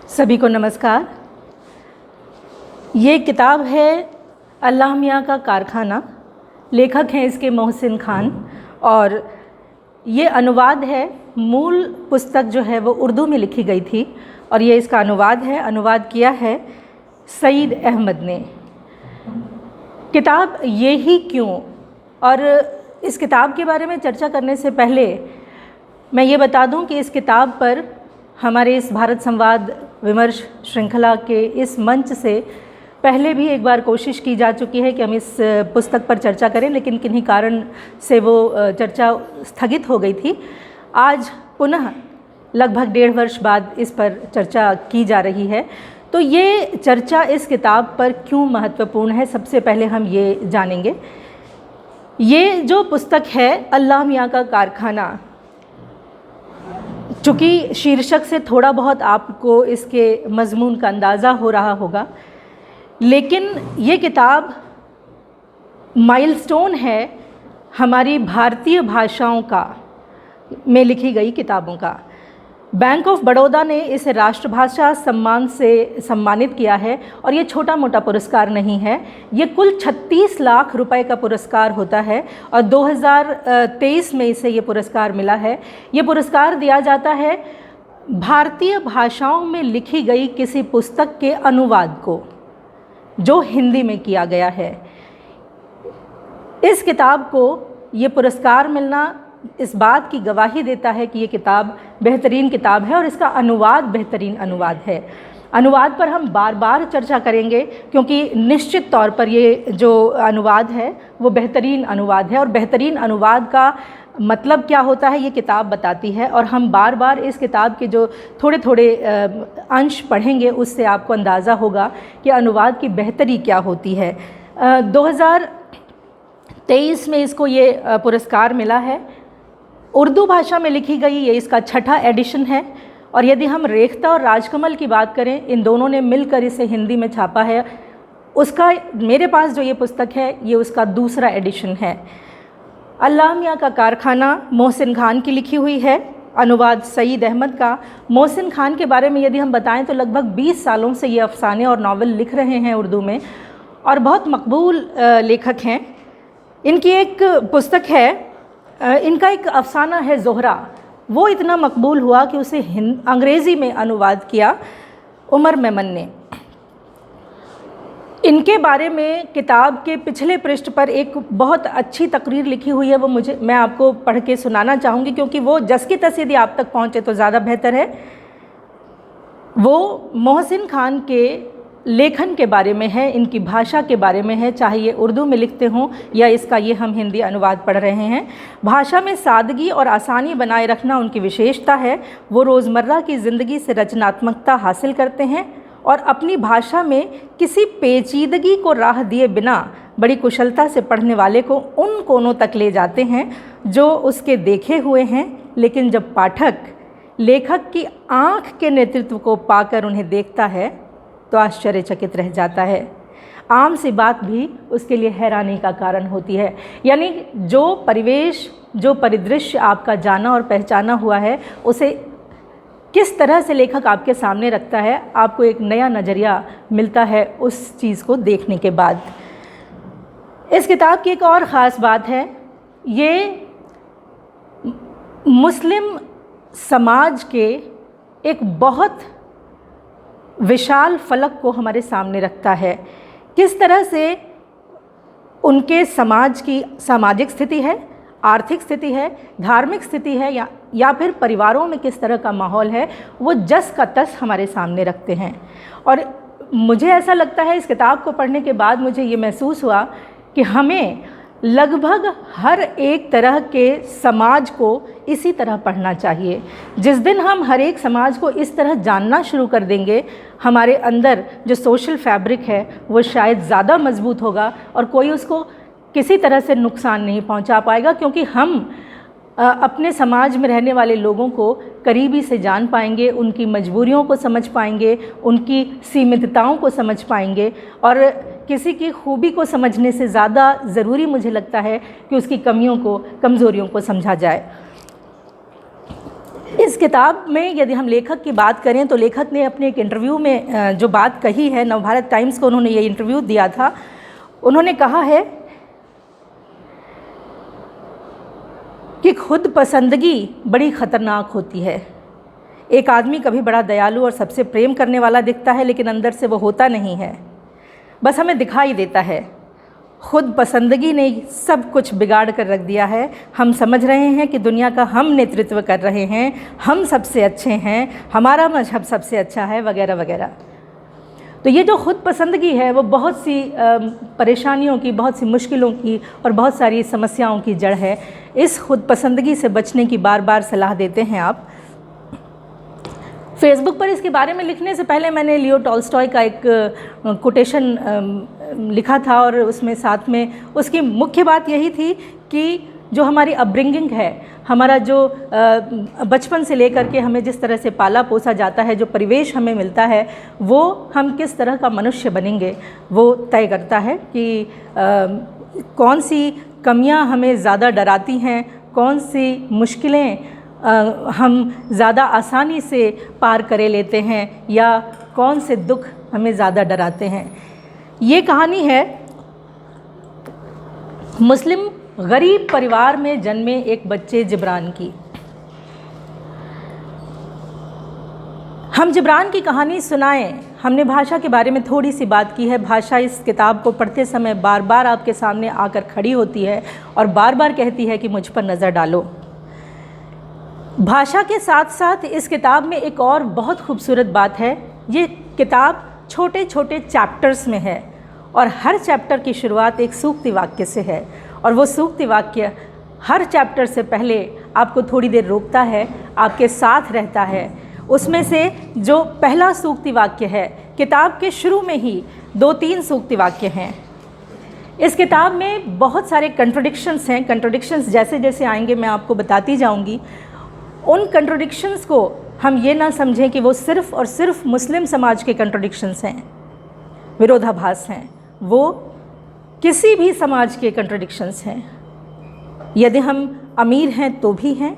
सभी को नमस्कार। ये किताब है अल्लाह मियाँ का कारखाना। लेखक हैं इसके मोहसिन खान और ये अनुवाद है। मूल पुस्तक जो है वो उर्दू में लिखी गई थी और ये इसका अनुवाद है। अनुवाद किया है सईद अहमद ने। किताब ये ही क्यों, और इस किताब के बारे में चर्चा करने से पहले मैं ये बता दूं कि इस किताब पर हमारे इस भारत संवाद विमर्श श्रृंखला के इस मंच से पहले भी एक बार कोशिश की जा चुकी है कि हम इस पुस्तक पर चर्चा करें, लेकिन किन्हीं कारण से वो चर्चा स्थगित हो गई थी। आज पुनः लगभग 1.5 वर्ष बाद इस पर चर्चा की जा रही है। तो ये चर्चा इस किताब पर क्यों महत्वपूर्ण है, सबसे पहले हम ये जानेंगे। ये जो पुस्तक है अल्लाह मियाँ का कारखाना, चूँकि शीर्षक से थोड़ा बहुत आपको इसके मज़मून का अंदाज़ा हो रहा होगा, लेकिन ये किताब माइलस्टोन है हमारी भारतीय भाषाओं का में लिखी गई किताबों का। बैंक ऑफ बड़ौदा ने इसे राष्ट्रभाषा सम्मान से सम्मानित किया है और ये छोटा मोटा पुरस्कार नहीं है। ये कुल 36 लाख रुपए का पुरस्कार होता है और 2023 में इसे ये पुरस्कार मिला है। ये पुरस्कार दिया जाता है भारतीय भाषाओं में लिखी गई किसी पुस्तक के अनुवाद को जो हिंदी में किया गया है। इस किताब को ये पुरस्कार मिलना इस बात की गवाही देता है कि ये किताब बेहतरीन किताब है और इसका अनुवाद बेहतरीन अनुवाद है। अनुवाद पर हम बार बार चर्चा करेंगे क्योंकि निश्चित तौर पर ये जो अनुवाद है वो बेहतरीन अनुवाद है और बेहतरीन अनुवाद का मतलब क्या होता है ये किताब बताती है। और हम बार बार इस किताब के जो थोड़े थोड़े अंश पढ़ेंगे उससे आपको अंदाज़ा होगा कि अनुवाद की बेहतरी क्या होती है। 2023 में इसको ये पुरस्कार मिला है। उर्दू भाषा में लिखी गई ये इसका 6ठा एडिशन है और यदि हम रेख्ता और राजकमल की बात करें, इन दोनों ने मिलकर इसे हिंदी में छापा है। उसका मेरे पास जो ये पुस्तक है ये उसका दूसरा एडिशन है। अल्लाह मियाँ का कारखाना मोहसिन खान की लिखी हुई है, अनुवाद सईद अहमद का। मोहसिन खान के बारे में यदि हम बताएं तो लगभग 20 सालों से ये अफसाने और नावल लिख रहे हैं उर्दू में और बहुत मकबूल लेखक हैं। इनकी एक पुस्तक है, इनका एक अफसाना है ज़ोहरा। वो इतना मकबूल हुआ कि उसे अंग्रेज़ी में अनुवाद किया उमर मेमन ने। इनके बारे में किताब के पिछले पृष्ठ पर एक बहुत अच्छी तकरीर लिखी हुई है, वो मैं आपको पढ़ के सुनाना चाहूँगी क्योंकि वो जस की तस यदि आप तक पहुँचे तो ज़्यादा बेहतर है। वो मोहसिन खान के लेखन के बारे में है, इनकी भाषा के बारे में है, चाहे ये उर्दू में लिखते हों या इसका ये हम हिंदी अनुवाद पढ़ रहे हैं। भाषा में सादगी और आसानी बनाए रखना उनकी विशेषता है। वो रोज़मर्रा की ज़िंदगी से रचनात्मकता हासिल करते हैं और अपनी भाषा में किसी पेचीदगी को राह दिए बिना बड़ी कुशलता से पढ़ने वाले को उन कोनों तक ले जाते हैं जो उसके देखे हुए हैं, लेकिन जब पाठक लेखक की आँख के नेतृत्व को पाकर उन्हें देखता है तो आश्चर्यचकित रह जाता है। आम सी बात भी उसके लिए हैरानी का कारण होती है। यानी जो परिवेश, जो परिदृश्य आपका जाना और पहचाना हुआ है, उसे किस तरह से लेखक आपके सामने रखता है, आपको एक नया नज़रिया मिलता है उस चीज़ को देखने के बाद। इस किताब की एक और ख़ास बात है, ये मुस्लिम समाज के एक बहुत विशाल फलक को हमारे सामने रखता है। किस तरह से उनके समाज की सामाजिक स्थिति है, आर्थिक स्थिति है, धार्मिक स्थिति है या फिर परिवारों में किस तरह का माहौल है, वो जस का तस हमारे सामने रखते हैं। और मुझे ऐसा लगता है इस किताब को पढ़ने के बाद मुझे ये महसूस हुआ कि हमें लगभग हर एक तरह के समाज को इसी तरह पढ़ना चाहिए। जिस दिन हम हर एक समाज को इस तरह जानना शुरू कर देंगे, हमारे अंदर जो सोशल फैब्रिक है वो शायद ज़्यादा मजबूत होगा और कोई उसको किसी तरह से नुकसान नहीं पहुंचा पाएगा, क्योंकि हम अपने समाज में रहने वाले लोगों को करीबी से जान पाएंगे, उनकी मजबूरियों को समझ पाएंगे, उनकी सीमितताओं को समझ पाएंगे। और किसी की खूबी को समझने से ज़्यादा ज़रूरी मुझे लगता है कि उसकी कमियों को, कमज़ोरियों को समझा जाए। इस इस किताब में यदि हम लेखक की बात करें तो लेखक ने अपने एक इंटरव्यू में जो बात कही है, नवभारत टाइम्स को उन्होंने ये इंटरव्यू दिया था। उन्होंने कहा है कि खुद पसंदगी बड़ी ख़तरनाक होती है। एक आदमी कभी बड़ा दयालु और सबसे प्रेम करने वाला दिखता है, लेकिन अंदर से वो होता नहीं है, बस हमें दिखाई देता है। खुद पसंदगी ने सब कुछ बिगाड़ कर रख दिया है। हम समझ रहे हैं कि दुनिया का हम नेतृत्व कर रहे हैं, हम सबसे अच्छे हैं, हमारा मजहब सबसे अच्छा है, वगैरह वगैरह। तो ये जो खुद पसंदगी है वो बहुत सी परेशानियों की, बहुत सी मुश्किलों की और बहुत सारी समस्याओं की जड़ है। इस खुद पसंदगी से बचने की बार बार सलाह देते हैं आप। फेसबुक पर इसके बारे में लिखने से पहले मैंने लियो टॉल्स्टॉय का एक कोटेशन लिखा था, और उसमें साथ में उसकी मुख्य बात यही थी कि जो हमारी अपब्रिंगिंग है, हमारा जो बचपन से लेकर के हमें जिस तरह से पाला पोसा जाता है, जो परिवेश हमें मिलता है, वो हम किस तरह का मनुष्य बनेंगे वो तय करता है कि कौन सी कमियां हमें ज़्यादा डराती हैं, कौन सी मुश्किलें हम ज़्यादा आसानी से पार करे लेते हैं, या कौन से दुख हमें ज़्यादा डराते हैं। ये कहानी है मुस्लिम गरीब परिवार में जन्मे एक बच्चे जिब्रान की। हम जिब्रान की कहानी सुनाएं। हमने भाषा के बारे में थोड़ी सी बात की है। भाषा इस किताब को पढ़ते समय बार बार आपके सामने आकर खड़ी होती है और बार बार कहती है कि मुझ पर नज़र डालो। भाषा के साथ साथ इस किताब में एक और बहुत खूबसूरत बात है। ये किताब छोटे छोटे चैप्टर्स में है और हर चैप्टर की शुरुआत एक सूक्ति वाक्य से है, और वो सूक्ति वाक्य हर चैप्टर से पहले आपको थोड़ी देर रोकता है, आपके साथ रहता है। उसमें से जो पहला सूक्ति वाक्य है, किताब के शुरू में ही 2-3 सूक्ति वाक्य हैं। इस किताब में बहुत सारे कंट्रोडिक्शंस हैं। कंट्रोडिक्शंस जैसे जैसे आएंगे मैं आपको बताती जाऊंगी। उन कंट्रोडिक्शंस को हम ये ना समझें कि वो सिर्फ़ और सिर्फ मुस्लिम समाज के कंट्रोडिक्शंस हैं, विरोधाभास हैं। वो किसी भी समाज के कंट्रोडिक्शंस हैं। यदि हम अमीर हैं तो भी हैं,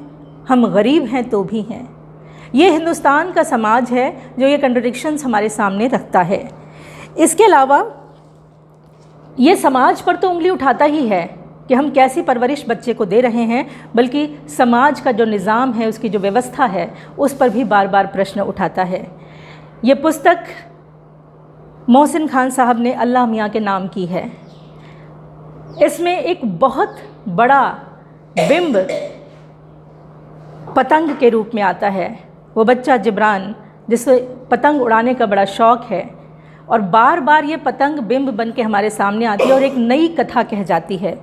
हम गरीब हैं तो भी हैं। ये हिंदुस्तान का समाज है जो ये कंट्रोडिक्शंस हमारे सामने रखता है। इसके अलावा ये समाज पर तो उंगली उठाता ही है कि हम कैसी परवरिश बच्चे को दे रहे हैं, बल्कि समाज का जो निज़ाम है, उसकी जो व्यवस्था है, उस पर भी बार बार प्रश्न उठाता है। ये पुस्तक मोहसिन खान साहब ने अल्लाह मियाँ के नाम की है। इसमें एक बहुत बड़ा बिंब पतंग के रूप में आता है। वो बच्चा जिब्रान, जिसे पतंग उड़ाने का बड़ा शौक़ है, और बार बार ये पतंग बिंब बन के हमारे सामने आती है और एक नई कथा कह जाती है।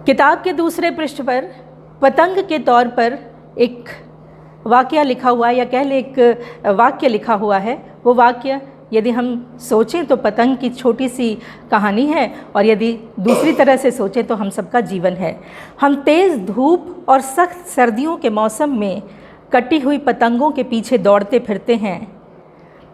किताब के दूसरे पृष्ठ पर पतंग के तौर पर एक वाक़या लिखा हुआ है, या कह ले एक वाक्य लिखा हुआ है। वो वाक्य यदि हम सोचें तो पतंग की छोटी सी कहानी है, और यदि दूसरी तरह से सोचें तो हम सबका जीवन है। हम तेज़ धूप और सख्त सर्दियों के मौसम में कटी हुई पतंगों के पीछे दौड़ते फिरते हैं।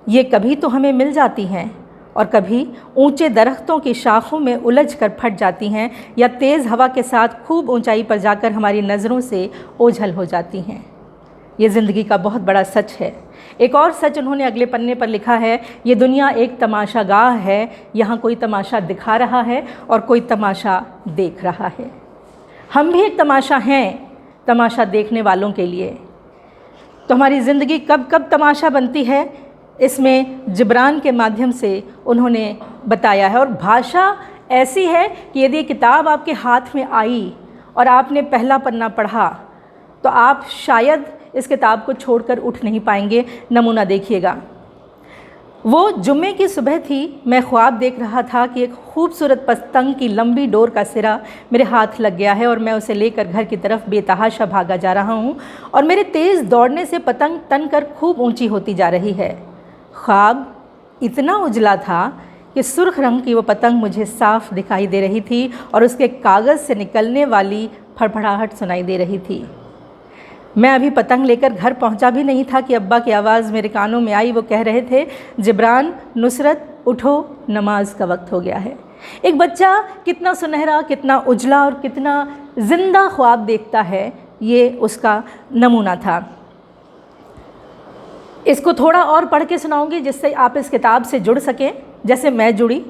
ये कभी तो हमें मिल जाती हैं और कभी ऊंचे दरख्तों की शाखों में उलझ कर फट जाती हैं, या तेज़ हवा के साथ खूब ऊंचाई पर जाकर हमारी नज़रों से ओझल हो जाती हैं। ये ज़िंदगी का बहुत बड़ा सच है। एक और सच उन्होंने अगले पन्ने पर लिखा है, ये दुनिया एक तमाशागाह है, यहाँ कोई तमाशा दिखा रहा है और कोई तमाशा देख रहा है। हम भी एक तमाशा हैं, तमाशा देखने वालों के लिए। तो हमारी ज़िंदगी कब कब तमाशा बनती है, इसमें जिब्रान के माध्यम से उन्होंने बताया है। और भाषा ऐसी है कि यदि किताब आपके हाथ में आई और आपने पहला पन्ना पढ़ा तो आप शायद इस किताब को छोड़कर उठ नहीं पाएंगे। नमूना देखिएगा। वो जुम्मे की सुबह थी। मैं ख्वाब देख रहा था कि एक खूबसूरत पतंग की लंबी डोर का सिरा मेरे हाथ लग गया है और मैं उसे लेकर घर की तरफ बेतहाशा भागा जा रहा हूँ, और मेरे तेज़ दौड़ने से पतंग तनकर खूब ऊंची होती जा रही है। ख्वाब इतना उजला था कि सुर्ख रंग की वो पतंग मुझे साफ दिखाई दे रही थी और उसके कागज़ से निकलने वाली फड़फड़ाहट सुनाई दे रही थी। मैं अभी पतंग लेकर घर पहुंचा भी नहीं था कि अब्बा की आवाज़ मेरे कानों में आई। वो कह रहे थे, जिब्रान, नुसरत, उठो, नमाज का वक्त हो गया है। एक बच्चा कितना सुनहरा, कितना उजला और कितना ज़िंदा ख्वाब देखता है, ये उसका नमूना था। इसको थोड़ा और पढ़ के सुनाऊंगी जिससे आप इस किताब से जुड़ सकें, जैसे मैं जुड़ी।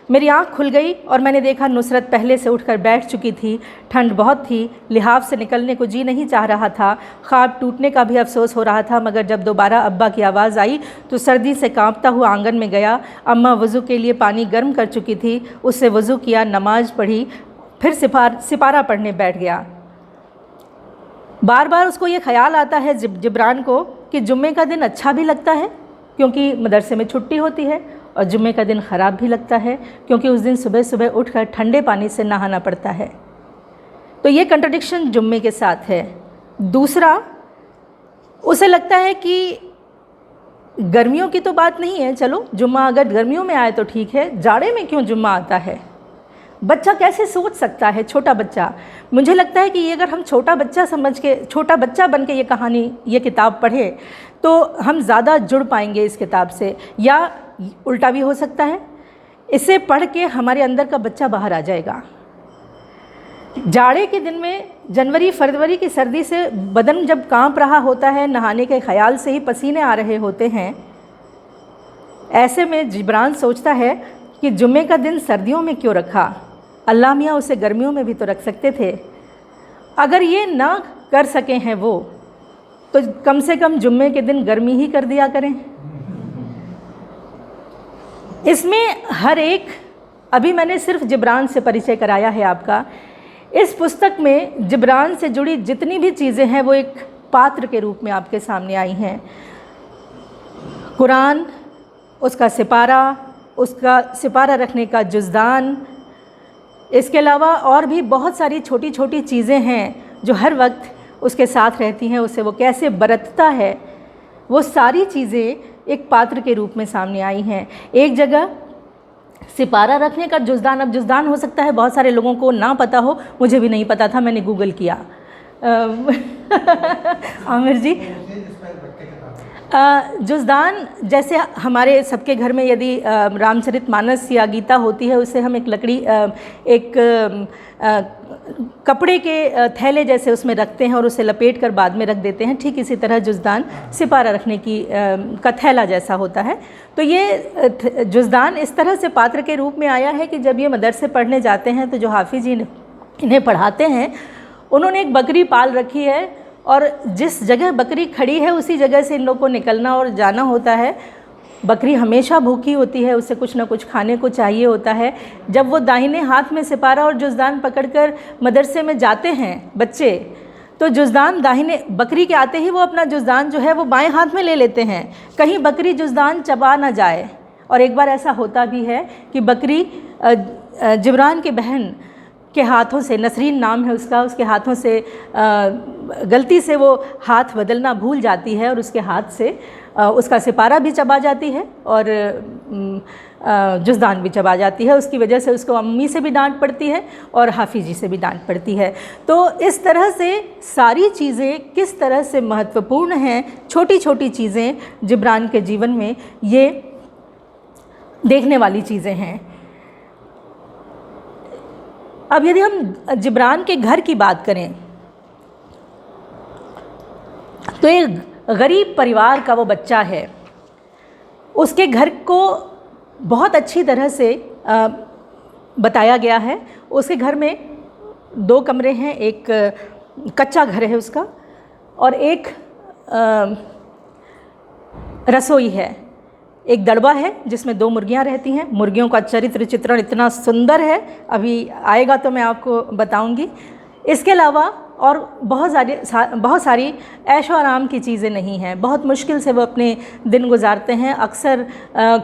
मेरी आँख खुल गई और मैंने देखा नुसरत पहले से उठकर बैठ चुकी थी। ठंड बहुत थी, लिहाफ से निकलने को जी नहीं चाह रहा था। ख्वाब टूटने का भी अफसोस हो रहा था, मगर जब दोबारा अब्बा की आवाज़ आई तो सर्दी से कांपता हुआ आंगन में गया। अम्मा वज़ू के लिए पानी गर्म कर चुकी थी, उससे वज़ू किया, नमाज पढ़ी, फिर सिपारा पढ़ने बैठ गया। बार बार उसको ये ख्याल आता है जिब्रान को कि जुम्मे का दिन अच्छा भी लगता है क्योंकि मदरसे में छुट्टी होती है, और जुम्मे का दिन ख़राब भी लगता है क्योंकि उस दिन सुबह सुबह उठकर ठंडे पानी से नहाना पड़ता है। तो ये कंट्रडिक्शन जुम्मे के साथ है। दूसरा, उसे लगता है कि गर्मियों की तो बात नहीं है, चलो जुम्मा अगर गर्मियों में आए तो ठीक है, जाड़े में क्यों जुम्मा आता है। बच्चा कैसे सोच सकता है, छोटा बच्चा। मुझे लगता है कि ये अगर हम छोटा बच्चा समझ के, छोटा बच्चा बन के ये कहानी, ये किताब पढ़े तो हम ज़्यादा जुड़ पाएंगे इस किताब से, या उल्टा भी हो सकता है, इसे पढ़ के हमारे अंदर का बच्चा बाहर आ जाएगा। जाड़े के दिन में, जनवरी फरवरी की सर्दी से बदन जब कांप रहा होता है, नहाने के ख्याल से ही पसीने आ रहे होते हैं, ऐसे में जिब्रान सोचता है कि जुम्मे का दिन सर्दियों में क्यों रखा, अल्लाह मियाँ उसे गर्मियों में भी तो रख सकते थे। अगर ये ना कर सके हैं वो, तो कम से कम जुम्मे के दिन गर्मी ही कर दिया करें। इसमें हर एक, अभी मैंने सिर्फ जिब्रान से परिचय कराया है आपका। इस पुस्तक में जिब्रान से जुड़ी जितनी भी चीज़ें हैं वो एक पात्र के रूप में आपके सामने आई हैं। कुरान, उसका सिपारा रखने का जुज़दान, इसके अलावा और भी बहुत सारी छोटी छोटी चीज़ें हैं जो हर वक्त उसके साथ रहती हैं, उससे वो कैसे बरतता है, वो सारी चीज़ें एक पात्र के रूप में सामने आई हैं। एक जगह सिपारा रखने का जुज़दान, अब जुज़दान हो सकता है बहुत सारे लोगों को ना पता हो, मुझे भी नहीं पता था, मैंने गूगल किया। आमिर जी, जुज़दान जैसे हमारे सबके घर में यदि रामचरितमानस या गीता होती है, उससे हम एक लकड़ी, एक कपड़े के थैले जैसे उसमें रखते हैं और उसे लपेट कर बाद में रख देते हैं, ठीक इसी तरह जुज़दान सिपारा रखने की का थैला जैसा होता है। तो ये जुज़दान इस तरह से पात्र के रूप में आया है कि जब ये मदरसे पढ़ने जाते हैं तो जो हाफिज़ इन्हें पढ़ाते हैं, उन्होंने एक बकरी पाल रखी है और जिस जगह बकरी खड़ी है उसी जगह से इन लोगों को निकलना और जाना होता है। बकरी हमेशा भूखी होती है, उसे कुछ ना कुछ खाने को चाहिए होता है। जब वो दाहिने हाथ में सिपारा और जुज़दान पकड़कर मदरसे में जाते हैं बच्चे, तो जुज़दान दाहिने, बकरी के आते ही वो अपना जुज़दान जो है वो बाएं हाथ में ले लेते हैं, कहीं बकरी जुज़दान चबा ना जाए। और एक बार ऐसा होता भी है कि बकरी जिब्रान की बहन के हाथों से, नसरीन नाम है उसका, उसके हाथों से गलती से वो हाथ बदलना भूल जाती है और उसके हाथ से उसका सिपारा भी चबा जाती है और जुज़दान भी चबा जाती है। उसकी वजह से उसको अम्मी से भी डांट पड़ती है और हाफिज़ जी से भी डांट पड़ती है। तो इस तरह से सारी चीज़ें किस तरह से महत्वपूर्ण हैं, छोटी छोटी चीज़ें जिब्रान के जीवन में, ये देखने वाली चीज़ें हैं। अब यदि हम जिब्रान के घर की बात करें तो एक गरीब परिवार का वो बच्चा है। उसके घर को बहुत अच्छी तरह से बताया गया है। उसके घर में 2 कमरे हैं, एक कच्चा घर है उसका और एक रसोई है, एक दड़बा है जिसमें 2 मुर्गियां रहती हैं। मुर्गियों का चरित्र चित्रण इतना सुंदर है, अभी आएगा तो मैं आपको बताऊंगी। इसके अलावा और बहुत सारी ऐशो आराम की चीज़ें नहीं हैं। बहुत मुश्किल से वो अपने दिन गुजारते हैं। अक्सर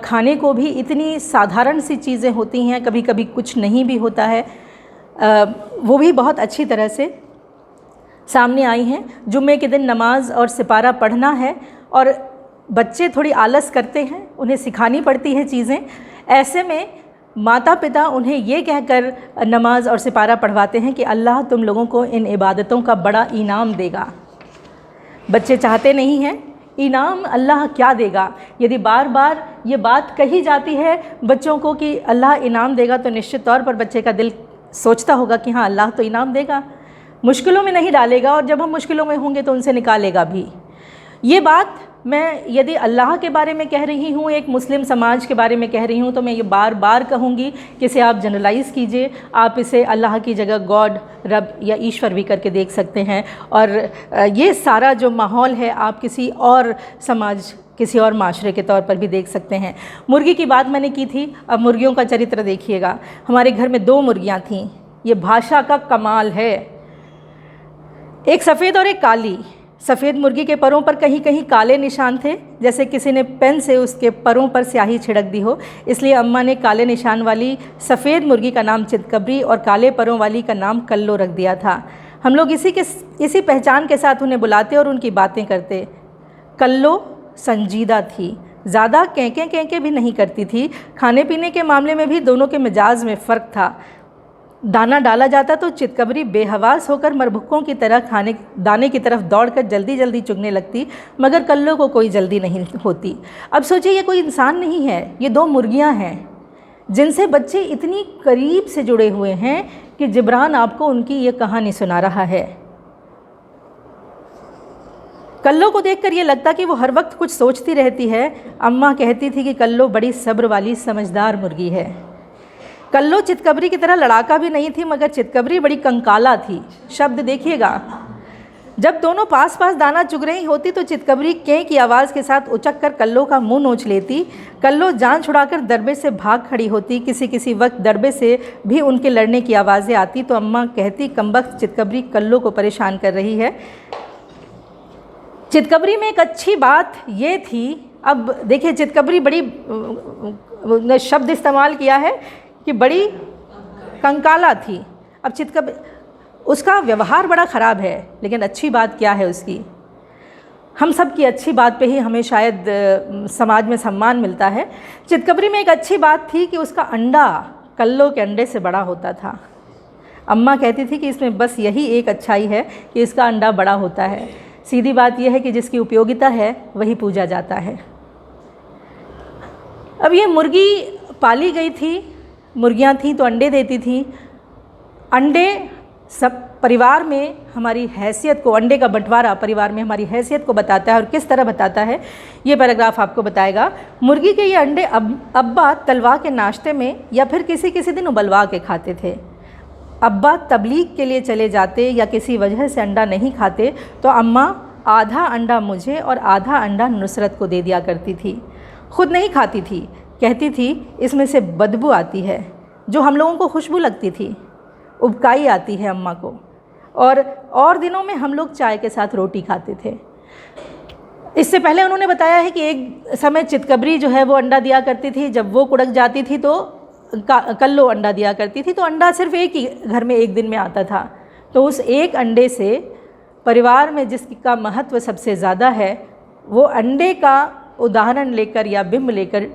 खाने को भी इतनी साधारण सी चीज़ें होती हैं, कभी कभी कुछ नहीं भी होता है, वो भी बहुत अच्छी तरह से सामने आई हैं। जुम्मे के दिन नमाज और सिपारा पढ़ना है और बच्चे थोड़ी आलस करते हैं, उन्हें सिखानी पड़ती हैं चीज़ें। ऐसे में माता पिता उन्हें ये कहकर नमाज और सिपारा पढ़वाते हैं कि अल्लाह तुम लोगों को इन इबादतों का बड़ा इनाम देगा। बच्चे चाहते नहीं हैं, इनाम अल्लाह क्या देगा। यदि बार बार ये बात कही जाती है बच्चों को कि अल्लाह इनाम देगा, तो निश्चित तौर पर बच्चे का दिल सोचता होगा कि हाँ अल्लाह तो इनाम देगा, मुश्किलों में नहीं डालेगा, और जब हम मुश्किलों में होंगे तो उनसे निकालेगा भी। ये बात मैं यदि अल्लाह के बारे में कह रही हूँ, एक मुस्लिम समाज के बारे में कह रही हूँ, तो मैं ये बार बार कहूँगी कि इसे आप जनरलाइज़ कीजिए। आप इसे अल्लाह की जगह गॉड, रब या ईश्वर भी करके देख सकते हैं। और ये सारा जो माहौल है आप किसी और समाज, किसी और माशरे के तौर पर भी देख सकते हैं। मुर्गी की बात मैंने की थी, अब मुर्गियों का चरित्र देखिएगा। हमारे घर में 2 मुर्गियाँ थीं। ये भाषा का कमाल है, एक सफ़ेद और एक काली। सफ़ेद मुर्गी के परों पर कहीं कहीं काले निशान थे, जैसे किसी ने पेन से उसके परों पर स्याही छिड़क दी हो। इसलिए अम्मा ने काले निशान वाली सफ़ेद मुर्गी का नाम चितकबरी और काले परों वाली का नाम कल्लो रख दिया था। हम लोग इसी पहचान के साथ उन्हें बुलाते और उनकी बातें करते। कल्लो संजीदा थी, ज़्यादा केंके भी नहीं करती थी। खाने पीने के मामले में भी दोनों के मिजाज में फ़र्क था। दाना डाला जाता तो चितकबरी बेहवास होकर मरभुक्कों की तरह दाने की तरफ दौड़कर जल्दी जल्दी चुगने लगती, मगर कल्लो को कोई जल्दी नहीं होती। अब सोचिए, ये कोई इंसान नहीं है, ये 2 मुर्गियां हैं जिनसे बच्चे इतनी करीब से जुड़े हुए हैं कि जिब्रान आपको उनकी ये कहानी सुना रहा है। कल्लो को देखकर ये लगता कि वो हर वक्त कुछ सोचती रहती है। अम्मा कहती थी कि कल्लो बड़ी सब्र वाली समझदार मुर्गी है। कल्लो चितकबरी की तरह लड़ाका भी नहीं थी, मगर चितकबरी बड़ी कंकाला थी। शब्द देखिएगा, जब दोनों पास पास दाना चुग रही होती तो चितकबरी कें की आवाज़ के साथ उचक कर कल्लो का मुंह नोच लेती। कल्लो जान छुड़ाकर दरबे से भाग खड़ी होती। किसी किसी वक्त दरबे से भी उनके लड़ने की आवाज़ें आती तो अम्मा कहती, कमबख्त चितकबरी कल्लो को परेशान कर रही है। चितकबरी में एक अच्छी बात ये थी, अब देखिए चितकबरी बड़ी शब्द इस्तेमाल किया है कि बड़ी कंकाला थी। अब चितकबरी, उसका व्यवहार बड़ा ख़राब है, लेकिन अच्छी बात क्या है उसकी? हम सब की अच्छी बात पे ही हमें शायद समाज में सम्मान मिलता है। चितकबरी में एक अच्छी बात थी कि उसका अंडा कल्लो के अंडे से बड़ा होता था। अम्मा कहती थी कि इसमें बस यही एक अच्छाई है कि इसका अंडा बड़ा होता है। सीधी बात यह है कि जिसकी उपयोगिता है वही पूजा जाता है। अब ये मुर्गी पाली गई थी, मुर्गियाँ थीं तो अंडे देती थीं। अंडे सब परिवार में हमारी हैसियत को, अंडे का बंटवारा परिवार में हमारी हैसियत को बताता है। और किस तरह बताता है ये पैराग्राफ आपको बताएगा। मुर्गी के ये अंडे अब्बा तलवा के नाश्ते में या फिर किसी किसी दिन उबलवा के खाते थे। अब्बा तबलीग के लिए चले जाते या किसी वजह से अंडा नहीं खाते तो अम्मा आधा अंडा मुझे और आधा अंडा नुसरत को दे दिया करती थी। खुद नहीं खाती थी, कहती थी इसमें से बदबू आती है, जो हम लोगों को खुशबू लगती थी। उबकाई आती है अम्मा को। और दिनों में हम लोग चाय के साथ रोटी खाते थे। इससे पहले उन्होंने बताया है कि एक समय चितकबरी जो है वो अंडा दिया करती थी। जब वो कुड़क जाती थी तो कल्लो अंडा दिया करती थी। तो अंडा सिर्फ एक ही घर में एक दिन में आता था। तो उस एक अंडे से परिवार में जिसका महत्व सबसे ज़्यादा है, वो अंडे का उदाहरण लेकर या बिंब लेकर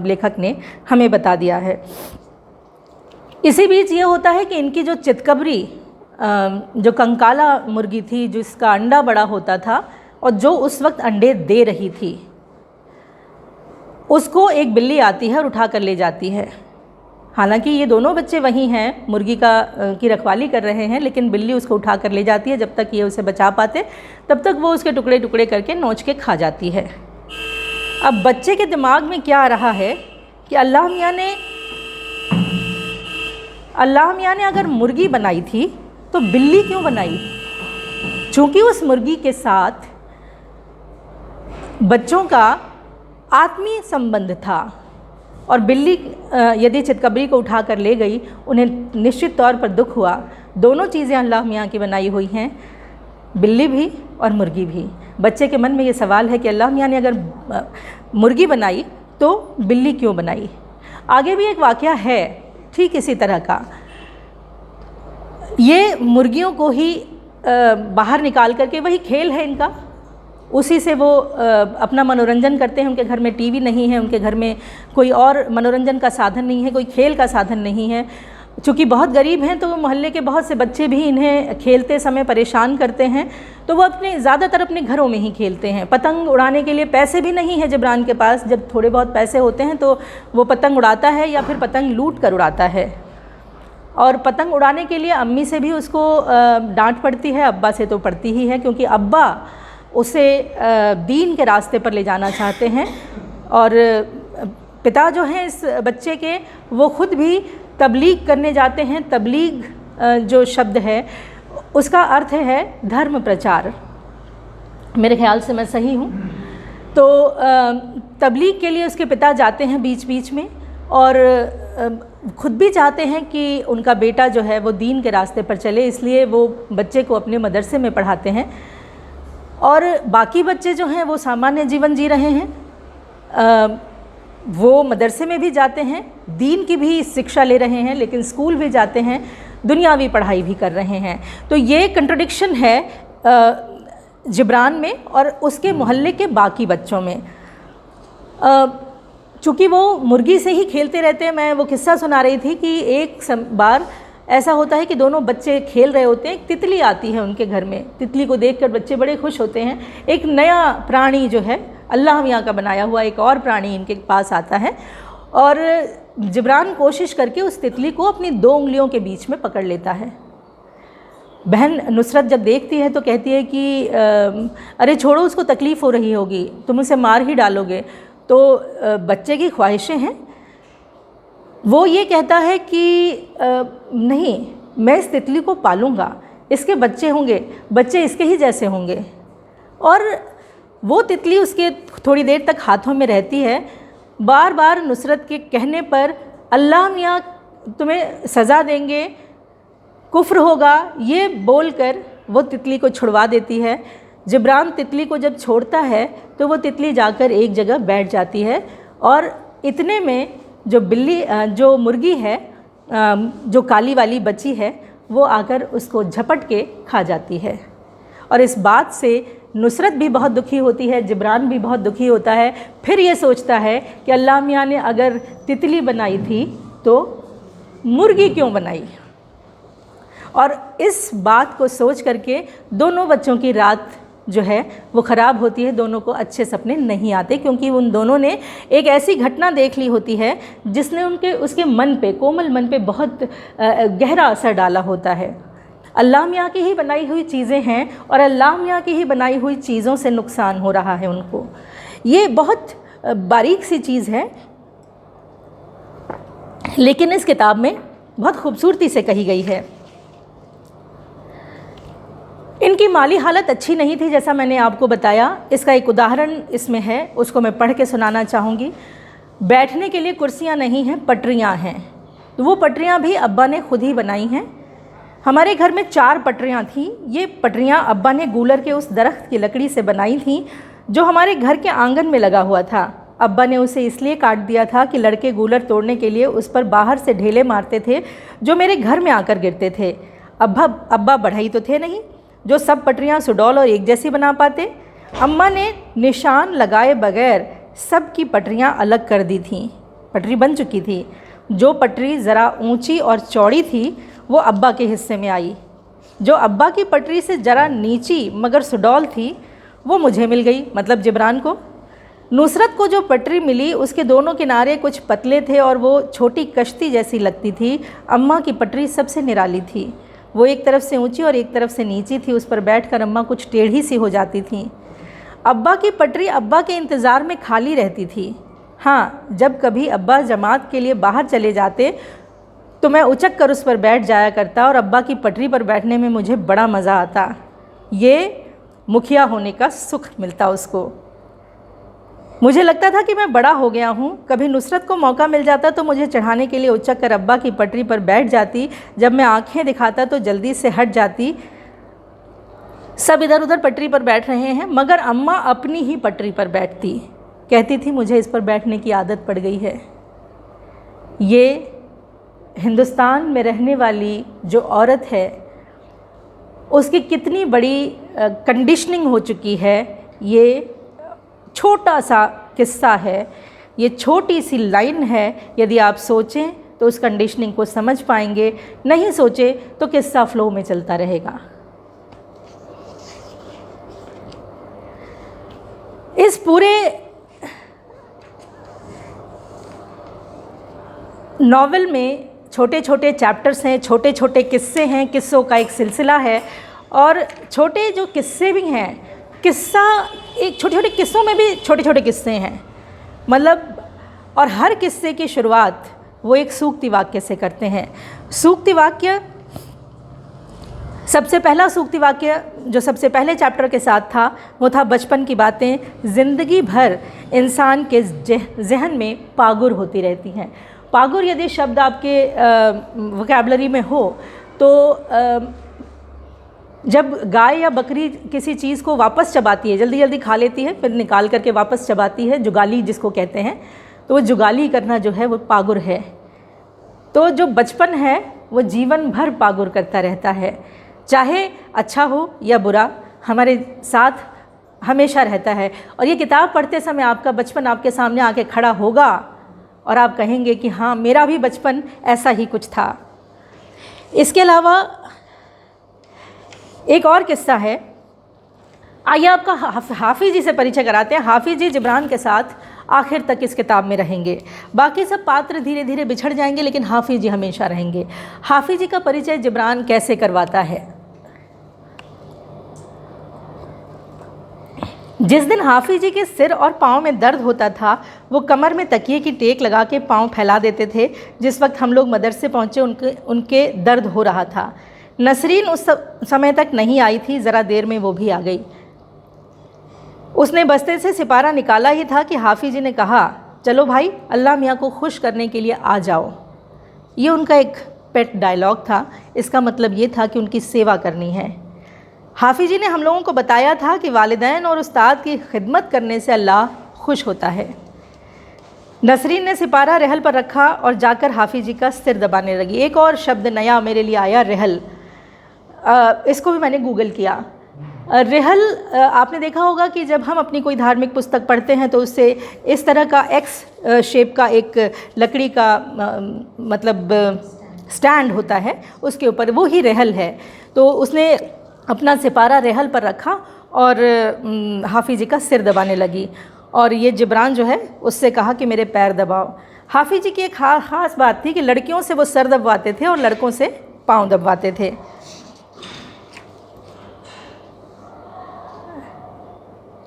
लेखक ने हमें बता दिया है। इसी बीच ये होता है कि इनकी जो चितकबरी, जो कंकाला मुर्गी थी जिसका अंडा बड़ा होता था और जो उस वक्त अंडे दे रही थी, उसको एक बिल्ली आती है और उठा कर ले जाती है। हालांकि ये दोनों बच्चे वहीं हैं, मुर्गी की रखवाली कर रहे हैं, लेकिन बिल्ली उसको उठा कर ले जाती है। जब तक ये उसे बचा पाते तब तक वो उसके टुकड़े टुकड़े करके नोच के खा जाती है। अब बच्चे के दिमाग में क्या आ रहा है कि अल्लाह मियाँ ने अगर मुर्गी बनाई थी तो बिल्ली क्यों बनाई? चूँकि उस मुर्गी के साथ बच्चों का आत्मीय संबंध था और बिल्ली यदि चितकबरी को उठा कर ले गई, उन्हें निश्चित तौर पर दुख हुआ। दोनों चीज़ें अल्लाह मियाँ की बनाई हुई हैं, बिल्ली भी और मुर्गी भी। बच्चे के मन में ये सवाल है कि अल्लाह मियाँ ने अगर मुर्गी बनाई तो बिल्ली क्यों बनाई? आगे भी एक वाक़या है ठीक इसी तरह का। ये मुर्गियों को ही बाहर निकाल करके, वही खेल है इनका, उसी से वो अपना मनोरंजन करते हैं। उनके घर में टीवी नहीं है, उनके घर में कोई और मनोरंजन का साधन नहीं है, कोई खेल का साधन नहीं है। चूँकि बहुत गरीब हैं तो मोहल्ले के बहुत से बच्चे भी इन्हें खेलते समय परेशान करते हैं, तो वो ज़्यादातर अपने घरों में ही खेलते हैं। पतंग उड़ाने के लिए पैसे भी नहीं है जिब्रान के पास। जब थोड़े बहुत पैसे होते हैं तो वो पतंग उड़ाता है या फिर पतंग लूट कर उड़ाता है। और पतंग उड़ाने के लिए अम्मी से भी उसको डांट पड़ती है, अब्बा से तो पड़ती ही है, क्योंकि अब्बा उसे दीन के रास्ते पर ले जाना चाहते हैं। और पिता जो हैं इस बच्चे के, वो ख़ुद भी तबलीग करने जाते हैं। तबलीग जो शब्द है उसका अर्थ है धर्म प्रचार, मेरे ख्याल से मैं सही हूँ। तो तबलीग के लिए उसके पिता जाते हैं बीच बीच में, और ख़ुद भी चाहते हैं कि उनका बेटा जो है वो दीन के रास्ते पर चले, इसलिए वो बच्चे को अपने मदरसे में पढ़ाते हैं। और बाकी बच्चे जो हैं वो सामान्य जीवन जी रहे हैं, वो मदरसे में भी जाते हैं, दीन की भी शिक्षा ले रहे हैं, लेकिन स्कूल भी जाते हैं, दुनियावी पढ़ाई भी कर रहे हैं। तो ये कंट्रडिक्शन है जिब्रान में और उसके मोहल्ले के बाकी बच्चों में। चूँकि वो मुर्गी से ही खेलते रहते हैं, मैं वो किस्सा सुना रही थी कि एक बार ऐसा होता है कि दोनों बच्चे खेल रहे होते हैं, एक तितली आती है उनके घर में। तितली को देखकर बच्चे बड़े खुश होते हैं। एक नया प्राणी जो है अल्लाह मियाँ का बनाया हुआ एक और प्राणी इनके पास आता है, और जिब्रान कोशिश करके उस तितली को अपनी 2 उंगलियों के बीच में पकड़ लेता है। बहन नुसरत जब देखती है तो कहती है कि अरे छोड़ो, उसको तकलीफ़ हो रही होगी, तुम उसे मार ही डालोगे। तो बच्चे की ख्वाहिशें हैं, वो ये कहता है कि नहीं, मैं इस तितली को पालूँगा, इसके बच्चे होंगे, बच्चे इसके ही जैसे होंगे। और वो तितली उसके थोड़ी देर तक हाथों में रहती है। बार बार नुसरत के कहने पर अल्लाह मियाँ तुम्हें सज़ा देंगे, कुफ्र होगा, ये बोलकर वो तितली को छुड़वा देती है। जिब्रान तितली को जब छोड़ता है तो वो तितली जाकर एक जगह बैठ जाती है, और इतने में जो मुर्गी है, जो काली वाली बच्ची है, वो आकर उसको झपट के खा जाती है। और इस बात से नुसरत भी बहुत दुखी होती है, जिब्रान भी बहुत दुखी होता है। फिर ये सोचता है कि अल्लाह मियाँ ने अगर तितली बनाई थी तो मुर्गी क्यों बनाई। और इस बात को सोच करके दोनों बच्चों की रात जो है वो ख़राब होती है। दोनों को अच्छे सपने नहीं आते, क्योंकि उन दोनों ने एक ऐसी घटना देख ली होती है जिसने उसके मन पे, कोमल मन पे बहुत गहरा असर डाला होता है। अल्लाह मियाँ की ही बनाई हुई चीज़ें हैं, और अल्लाह मियाँ की ही बनाई हुई चीज़ों से नुकसान हो रहा है उनको। ये बहुत बारीक सी चीज़ है, लेकिन इस किताब में बहुत खूबसूरती से कही गई है। इनकी माली हालत अच्छी नहीं थी, जैसा मैंने आपको बताया। इसका एक उदाहरण इसमें है, उसको मैं पढ़ के सुनाना चाहूँगी। बैठने के लिए कुर्सियाँ नहीं हैं, पटरियाँ हैं। तो वो पटरियाँ भी अब्बा ने खुद ही बनाई हैं। हमारे घर में 4 पटरियाँ थीं। ये पटरियाँ अब्बा ने गूलर के उस दरख्त की लकड़ी से बनाई थीं जो हमारे घर के आंगन में लगा हुआ था। अब्बा ने उसे इसलिए काट दिया था कि लड़के गूलर तोड़ने के लिए उस पर बाहर से ढेले मारते थे जो मेरे घर में आकर गिरते थे। अब्बा बढ़ई तो थे नहीं जो सब पटरियाँ सुडौल और एक जैसी बना पाते। अम्मा ने निशान लगाए बगैर सब की पटरियाँ अलग कर दी थीं। पटरी बन चुकी थी। जो पटरी ज़रा ऊंची और चौड़ी थी वो अब्बा के हिस्से में आई। जो अब्बा की पटरी से ज़रा नीची मगर सुडौल थी वो मुझे मिल गई, मतलब जिब्रान को। नुसरत को जो पटरी मिली उसके दोनों किनारे कुछ पतले थे और वो छोटी कश्ती जैसी लगती थी। अम्मा की पटरी सबसे निराली थी। वो एक तरफ से ऊंची और एक तरफ से नीची थी। उस पर बैठकर अम्मा कुछ टेढ़ी सी हो जाती थी। अब्बा की पटरी अब्बा के इंतज़ार में खाली रहती थी। हाँ, जब कभी अब्बा जमात के लिए बाहर चले जाते तो मैं उचक कर उस पर बैठ जाया करता और अब्बा की पटरी पर बैठने में मुझे बड़ा मज़ा आता। ये मुखिया होने का सुख मिलता उसको। मुझे लगता था कि मैं बड़ा हो गया हूँ। कभी नुसरत को मौका मिल जाता तो मुझे चढ़ाने के लिए उचक कर अब्बा की पटरी पर बैठ जाती। जब मैं आंखें दिखाता तो जल्दी से हट जाती। सब इधर उधर पटरी पर बैठ रहे हैं मगर अम्मा अपनी ही पटरी पर बैठती। कहती थी मुझे इस पर बैठने की आदत पड़ गई है। ये हिंदुस्तान में रहने वाली जो औरत है उसकी कितनी बड़ी कंडीशनिंग हो चुकी है। ये छोटा सा किस्सा है, ये छोटी सी लाइन है। यदि आप सोचें तो उस कंडीशनिंग को समझ पाएंगे, नहीं सोचे तो किस्सा फ्लो में चलता रहेगा। इस पूरे नॉवेल में छोटे छोटे चैप्टर्स हैं, छोटे छोटे किस्से हैं, किस्सों का एक सिलसिला है। और छोटे जो किस्से भी हैं किस्सा, एक छोटे छोटे किस्सों में भी छोटे छोटे किस्से हैं, मतलब, और हर किस्से की शुरुआत वो एक सूक्ति वाक्य से करते हैं। सूक्ति वाक्य, सबसे पहला सूक्ति वाक्य जो सबसे पहले चैप्टर के साथ था वो था बचपन की बातें ज़िंदगी भर इंसान के जहन में पागुर होती रहती हैं। पागुर यदि शब्द आपके वोकैबुलरी में हो तो जब गाय या बकरी किसी चीज़ को वापस चबाती है, जल्दी जल्दी खा लेती है, फिर निकाल करके वापस चबाती है, जुगाली जिसको कहते हैं, तो वो जुगाली करना जो है वो पागुर है। तो जो बचपन है वो जीवन भर पागुर करता रहता है, चाहे अच्छा हो या बुरा, हमारे साथ हमेशा रहता है। और ये किताब पढ़ते समय आपका बचपन आपके सामने आके खड़ा होगा और आप कहेंगे कि हाँ, मेरा भी बचपन ऐसा ही कुछ था। इसके अलावा एक और किस्सा है, आइए आपका हाफिज़ जी से परिचय कराते हैं। हाफिज़ जी जिब्रान के साथ आखिर तक इस किताब में रहेंगे, बाकी सब पात्र धीरे धीरे बिछड़ जाएंगे, लेकिन हाफिज़ जी हमेशा रहेंगे। हाफिज़ जी का परिचय जिब्रान कैसे करवाता है। जिस दिन हाफिज़ जी के सिर और पाँव में दर्द होता था, वो कमर में तकिए की टेक लगा के पाँव फैला देते थे। जिस वक्त हम लोग मदरसे पहुँचे उनके दर्द हो रहा था। नसरीन उस समय तक नहीं आई थी, ज़रा देर में वो भी आ गई। उसने बस्ते से सिपारा निकाला ही था कि हाफिज़ जी ने कहा, चलो भाई, अल्लाह मियाँ को खुश करने के लिए आ जाओ। ये उनका एक पेट डायलॉग था। इसका मतलब ये था कि उनकी सेवा करनी है। हाफिज़ जी ने हम लोगों को बताया था कि वालिदैन और उस्ताद की खिदमत करने से अल्लाह खुश होता है। नसरीन ने सिपारा रहल पर रखा और जाकर हाफिज़ जी का सिर दबाने लगी। एक और शब्द नया मेरे लिए आया, रहल। इसको भी मैंने गूगल किया। रहल, आपने देखा होगा कि जब हम अपनी कोई धार्मिक पुस्तक पढ़ते हैं तो उससे इस तरह का एक्स शेप का एक लकड़ी का मतलब स्टैंड होता है, उसके ऊपर वो ही रहल है। तो उसने अपना सिपारा रहल पर रखा और हाफिज़ जी का सिर दबाने लगी, और ये जिब्रान जो है उससे कहा कि मेरे पैर दबाओ। हाफिज़ जी की एक ख़ास बात थी कि लड़कियों से वो सर दबवाते थे और लड़कों से पाँव दबवाते थे।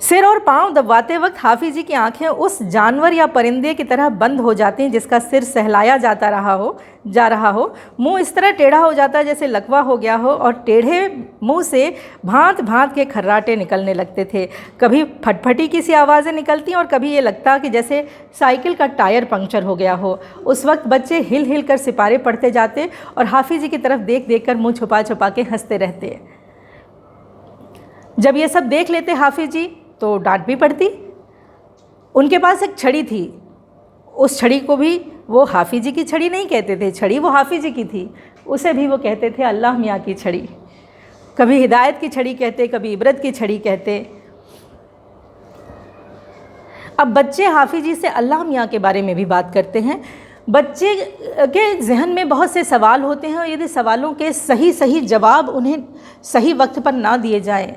सिर और पाँव दबवाते वक्त हाफिज़ जी की आंखें उस जानवर या परिंदे की तरह बंद हो जाती हैं जिसका सिर सहलाया जा रहा हो। मुंह इस तरह टेढ़ा हो जाता है जैसे लकवा हो गया हो, और टेढ़े मुंह से भांत भांत के खर्राटे निकलने लगते थे। कभी फटफटी की सी आवाज़ें निकलती और कभी ये लगता कि जैसे साइकिल का टायर पंक्चर हो गया हो। उस वक्त बच्चे हिल हिल कर सिपारे पढ़ते जाते और हाफिज़ जी की तरफ देख देख कर मुँह छुपा छुपा के हंसते रहते। जब ये सब देख लेते हाफिज़ जी तो डांट भी पड़ती। उनके पास एक छड़ी थी, उस छड़ी को भी वो हाफिज़ जी की छड़ी नहीं कहते थे, छड़ी वो हाफिज़ जी की थी, उसे भी वो कहते थे अल्लाह मियाँ की छड़ी। कभी हिदायत की छड़ी कहते, कभी इबरत की छड़ी कहते। अब बच्चे हाफिज़ जी से अल्लाह मियाँ के बारे में भी बात करते हैं। बच्चे के जहन में बहुत से सवाल होते हैं और यदि सवालों के सही जवाब उन्हें सही वक्त पर ना दिए जाएं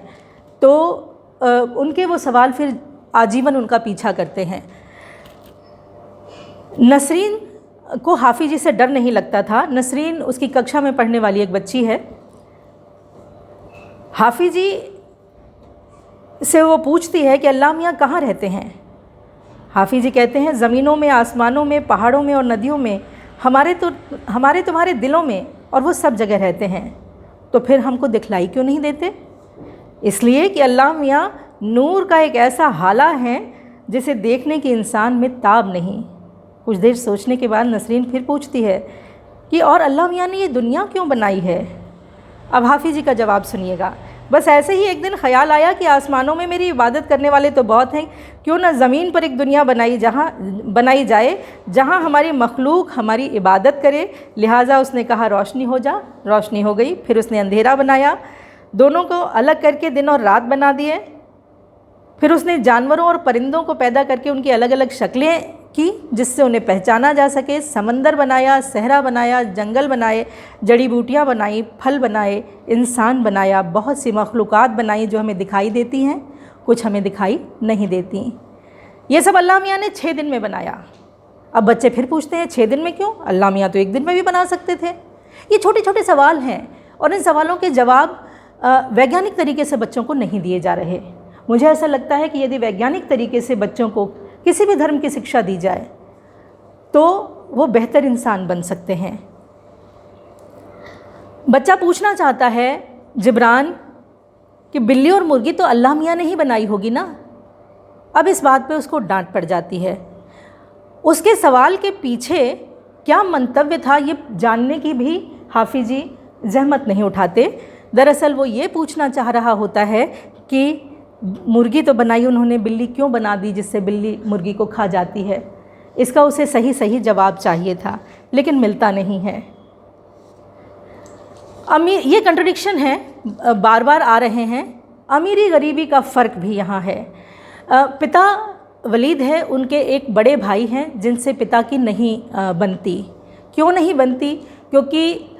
तो उनके वो सवाल फिर आजीवन उनका पीछा करते हैं। नसरीन को हाफिज़ जी से डर नहीं लगता था। नसरीन उसकी कक्षा में पढ़ने वाली एक बच्ची है। हाफिज़ जी से वो पूछती है कि अल्लाह मियाँ कहाँ रहते हैं। हाफिज़ जी कहते हैं, ज़मीनों में, आसमानों में, पहाड़ों में और नदियों में, हमारे तुम्हारे दिलों में, और वो सब जगह रहते हैं। तो फिर हमको दिखलाई क्यों नहीं देते? इसलिए कि अल्लाह मियाँ नूर का एक ऐसा हाला है जिसे देखने की इंसान में ताब नहीं। कुछ देर सोचने के बाद नसरीन फिर पूछती है कि और अल्लाह मियाँ ने ये दुनिया क्यों बनाई है? अब हाफिज़ जी का जवाब सुनिएगा। बस ऐसे ही एक दिन ख्याल आया कि आसमानों में मेरी इबादत करने वाले तो बहुत हैं, क्यों ना ज़मीन पर एक दुनिया बनाई जाए जहाँ हमारी मखलूक हमारी इबादत करे। लिहाजा उसने कहा रोशनी हो जा, रोशनी हो गई। फिर उसने अंधेरा बनाया, दोनों को अलग करके दिन और रात बना दिए। फिर उसने जानवरों और परिंदों को पैदा करके उनकी अलग अलग शक्लें की जिससे उन्हें पहचाना जा सके। समंदर बनाया, सहरा बनाया, जंगल बनाए, जड़ी बूटियाँ बनाई, फल बनाए, इंसान बनाया, बहुत सी मखलूक़ात बनाई जो हमें दिखाई देती हैं, कुछ हमें दिखाई नहीं देती। ये सब अल्लाह मियाँ ने 6 दिन में बनाया। अब बच्चे फिर पूछते हैं 6 दिन में क्यों? अल्लाह मियाँ तो 1 दिन में भी बना सकते थे। ये छोटे छोटे सवाल हैं और इन सवालों के जवाब वैज्ञानिक तरीके से बच्चों को नहीं दिए जा रहे। मुझे ऐसा लगता है कि यदि वैज्ञानिक तरीके से बच्चों को किसी भी धर्म की शिक्षा दी जाए तो वो बेहतर इंसान बन सकते हैं। बच्चा पूछना चाहता है जिब्रान कि बिल्ली और मुर्गी तो अल्लाह मियाँ ने ही बनाई होगी ना। अब इस बात पे उसको डांट पड़ जाती है। उसके सवाल के पीछे क्या मंतव्य था ये जानने की भी हाफिज जी जहमत नहीं उठाते। दरअसल वो ये पूछना चाह रहा होता है कि मुर्गी तो बनाई उन्होंने, बिल्ली क्यों बना दी जिससे बिल्ली मुर्गी को खा जाती है। इसका उसे सही जवाब चाहिए था, लेकिन मिलता नहीं है। ये कंट्रडिक्शन है, बार बार आ रहे हैं। अमीरी गरीबी का फ़र्क भी यहाँ है। पिता वलीद है, उनके एक बड़े भाई हैं जिनसे पिता की नहीं बनती। क्यों नहीं बनती? क्योंकि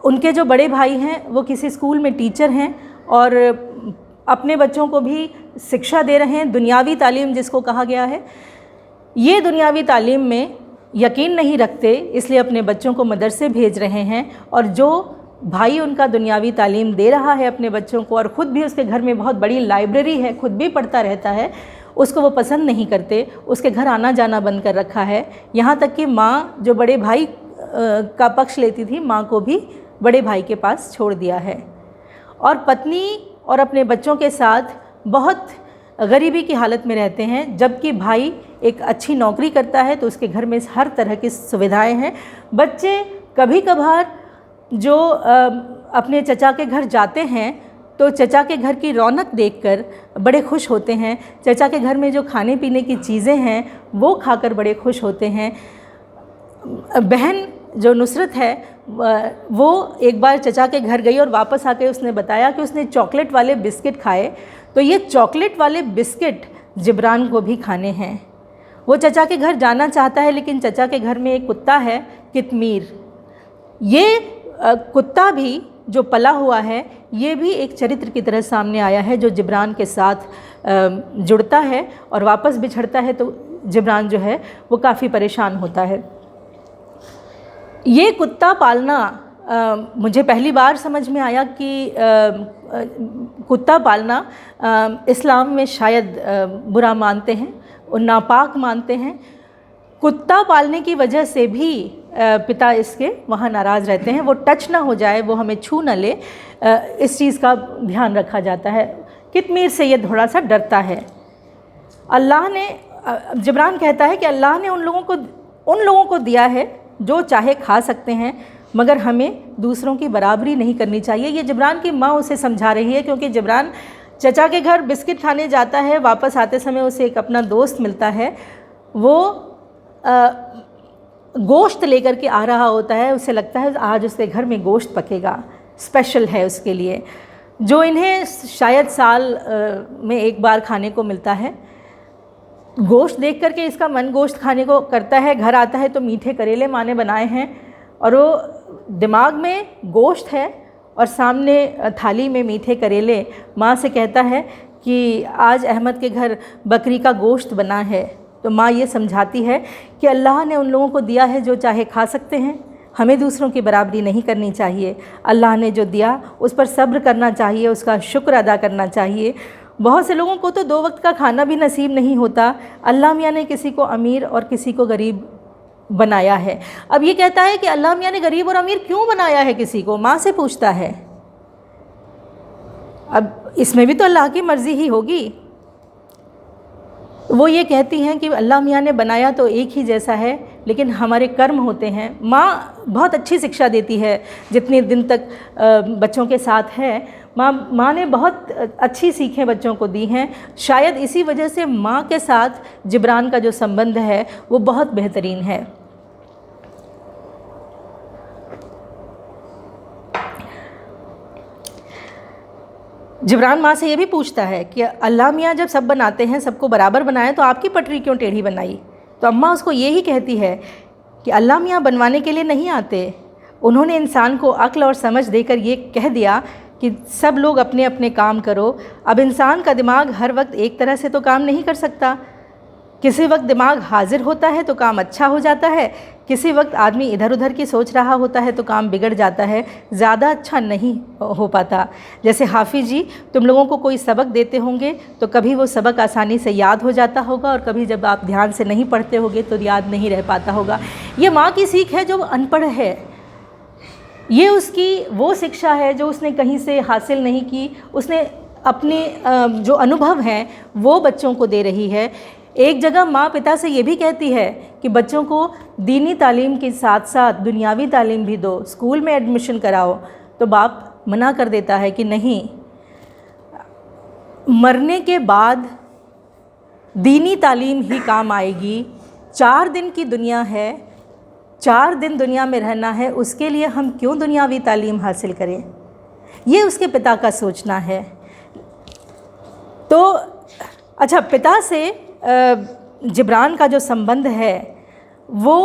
उनके जो बड़े भाई हैं वो किसी स्कूल में टीचर हैं और अपने बच्चों को भी शिक्षा दे रहे हैं, दुनियावी तालीम जिसको कहा गया है। ये दुनियावी तालीम में यकीन नहीं रखते, इसलिए अपने बच्चों को मदरसे भेज रहे हैं। और जो भाई उनका दुनियावी तालीम दे रहा है अपने बच्चों को और ख़ुद भी उसके घर में बहुत बड़ी लाइब्रेरी है, ख़ुद भी पढ़ता रहता है, उसको वो पसंद नहीं करते, उसके घर आना जाना बंद कर रखा है। यहाँ तक कि माँ जो बड़े भाई का पक्ष लेती थी, माँ को भी बड़े भाई के पास छोड़ दिया है। और पत्नी और अपने बच्चों के साथ बहुत गरीबी की हालत में रहते हैं, जबकि भाई एक अच्छी नौकरी करता है तो उसके घर में हर तरह की सुविधाएं हैं। बच्चे कभी कभार जो अपने चचा के घर जाते हैं तो चचा के घर की रौनक देखकर बड़े खुश होते हैं। चचा के घर में जो खाने पीने की चीज़ें हैं वो खाकर बड़े खुश होते हैं। बहन जो नुसरत है वो एक बार चचा के घर गई और वापस आके उसने बताया कि उसने चॉकलेट वाले बिस्किट खाए, तो ये चॉकलेट वाले बिस्किट जिब्रान को भी खाने हैं। वो चचा के घर जाना चाहता है, लेकिन चचा के घर में एक कुत्ता है कितमीर। ये कुत्ता भी जो पला हुआ है ये भी एक चरित्र की तरह सामने आया है जो जिब्रान के साथ जुड़ता है और वापस बिछड़ता है तो जिब्रान जो है वो काफ़ी परेशान होता है। ये कुत्ता पालना मुझे पहली बार समझ में आया कि कुत्ता पालना इस्लाम में शायद बुरा मानते हैं और नापाक मानते हैं। कुत्ता पालने की वजह से भी पिता इसके वहाँ नाराज़ रहते हैं, वो टच ना हो जाए, वो हमें छू ना ले, इस चीज़ का ध्यान रखा जाता है। कितमीर से ये थोड़ा सा डरता है। अल्लाह ने, जिब्रान कहता है कि अल्लाह ने उन लोगों को दिया है जो चाहे खा सकते हैं, मगर हमें दूसरों की बराबरी नहीं करनी चाहिए। ये जिब्रान की माँ उसे समझा रही है, क्योंकि जिब्रान चचा के घर बिस्किट खाने जाता है, वापस आते समय उसे एक अपना दोस्त मिलता है, वो गोश्त लेकर के आ रहा होता है। उसे लगता है आज उसके घर में गोश्त पकेगा, स्पेशल है उसके लिए, जो इन्हें शायद साल में एक बार खाने को मिलता है। गोश्त देख करके इसका मन गोश्त खाने को करता है। घर आता है तो मीठे करेले माँ ने बनाए हैं और वो दिमाग में गोश्त है और सामने थाली में मीठे करेले। माँ से कहता है कि आज अहमद के घर बकरी का गोश्त बना है। तो माँ ये समझाती है कि अल्लाह ने उन लोगों को दिया है जो चाहे खा सकते हैं, हमें दूसरों की बराबरी नहीं करनी चाहिए। अल्लाह ने जो दिया उस पर सब्र करना चाहिए, उसका शुक्र अदा करना चाहिए। बहुत से लोगों को तो 2 वक्त का खाना भी नसीब नहीं होता। अल्लाह मियाँ ने किसी को अमीर और किसी को गरीब बनाया है। अब ये कहता है कि अल्लाह मियाँ ने गरीब और अमीर क्यों बनाया है किसी को, माँ से पूछता है। अब इसमें भी तो अल्लाह की मर्ज़ी ही होगी। वो ये कहती हैं कि अल्लाह मियाँ ने बनाया तो एक ही जैसा है, लेकिन हमारे कर्म होते हैं। माँ बहुत अच्छी शिक्षा देती है जितने दिन तक बच्चों के साथ है। माँ ने बहुत अच्छी सीखें बच्चों को दी हैं। शायद इसी वजह से माँ के साथ जिब्रान का जो संबंध है वो बहुत बेहतरीन है। जिब्रान माँ से ये भी पूछता है कि अल्लाह मियाँ जब सब बनाते हैं, सबको बराबर बनाए, तो आपकी पटरी क्यों टेढ़ी बनाई? तो अम्मा उसको ये ही कहती है कि अल्लाह मियाँ बनवाने के लिए नहीं आते, उन्होंने इंसान को अक्ल और समझ देकर ये कह दिया कि सब लोग अपने अपने काम करो। अब इंसान का दिमाग हर वक्त एक तरह से तो काम नहीं कर सकता। किसी वक्त दिमाग हाजिर होता है तो काम अच्छा हो जाता है, किसी वक्त आदमी इधर उधर की सोच रहा होता है तो काम बिगड़ जाता है, ज़्यादा अच्छा नहीं हो पाता। जैसे हाफिज़ जी तुम लोगों को कोई सबक देते होंगे तो कभी वो सबक आसानी से याद हो जाता होगा और कभी जब आप ध्यान से नहीं पढ़ते होगे तो याद नहीं रह पाता होगा। ये माँ की सीख है जो अनपढ़ है, ये उसकी वो शिक्षा है जो उसने कहीं से हासिल नहीं की, उसने अपने जो अनुभव हैं वो बच्चों को दे रही है। एक जगह माँ पिता से ये भी कहती है कि बच्चों को दीनी तालीम के साथ साथ दुनियावी तालीम भी दो, स्कूल में एडमिशन कराओ, तो बाप मना कर देता है कि नहीं, मरने के बाद दीनी तालीम ही काम आएगी। 4 दिन की दुनिया है, 4 दिन दुनिया में रहना है, उसके लिए हम क्यों दुनियावी तालीम हासिल करें? ये उसके पिता का सोचना है। तो अच्छा, पिता से जिब्रान का जो संबंध है वो